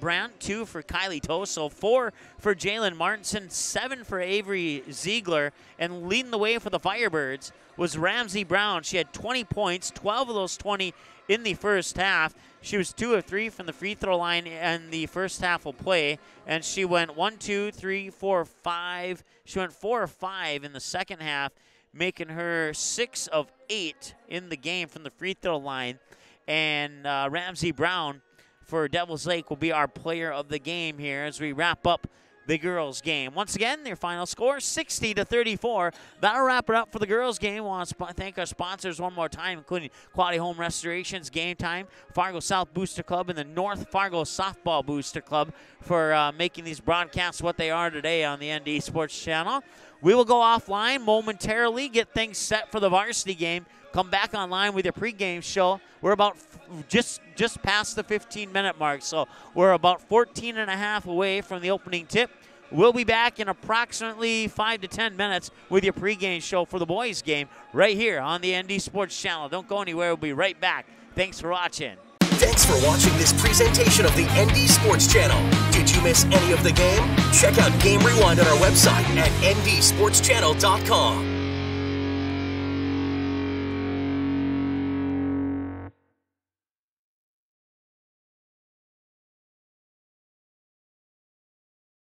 Brandt, 2 for Kylie Toso, 4 for Jalen Martinson, 7 for Avery Ziegler, and leading the way for the Firebirds was Ramsey Brown. She had 20 points, 12 of those 20 in the first half. She was 2 of 3 from the free throw line in the first half of play, and she went 1, 2, 3, 4, 5. She went 4 of 5 in the second half, making her 6 of 8 in the game from the free throw line. And Ramsey Brown for Devils Lake will be our player of the game here as we wrap up the girls' game. Once again, their final score, 60-34. That'll wrap it up for the girls' game. I want to thank our sponsors one more time, including Quality Home Restorations, Game Time, Fargo South Booster Club, and the North Fargo Softball Booster Club for making these broadcasts what they are today on the ND Sports Channel. We will go offline momentarily, get things set for the varsity game. Come back online with your pregame show. We're about just past the 15-minute mark, so we're about 14 and a half away from the opening tip. We'll be back in approximately 5 to 10 minutes with your pregame show for the boys' game right here on the ND Sports Channel. Don't go anywhere. We'll be right back. Thanks for watching. Thanks for watching this presentation of the ND Sports Channel. Did you miss any of the game? Check out Game Rewind on our website at ndsportschannel.com.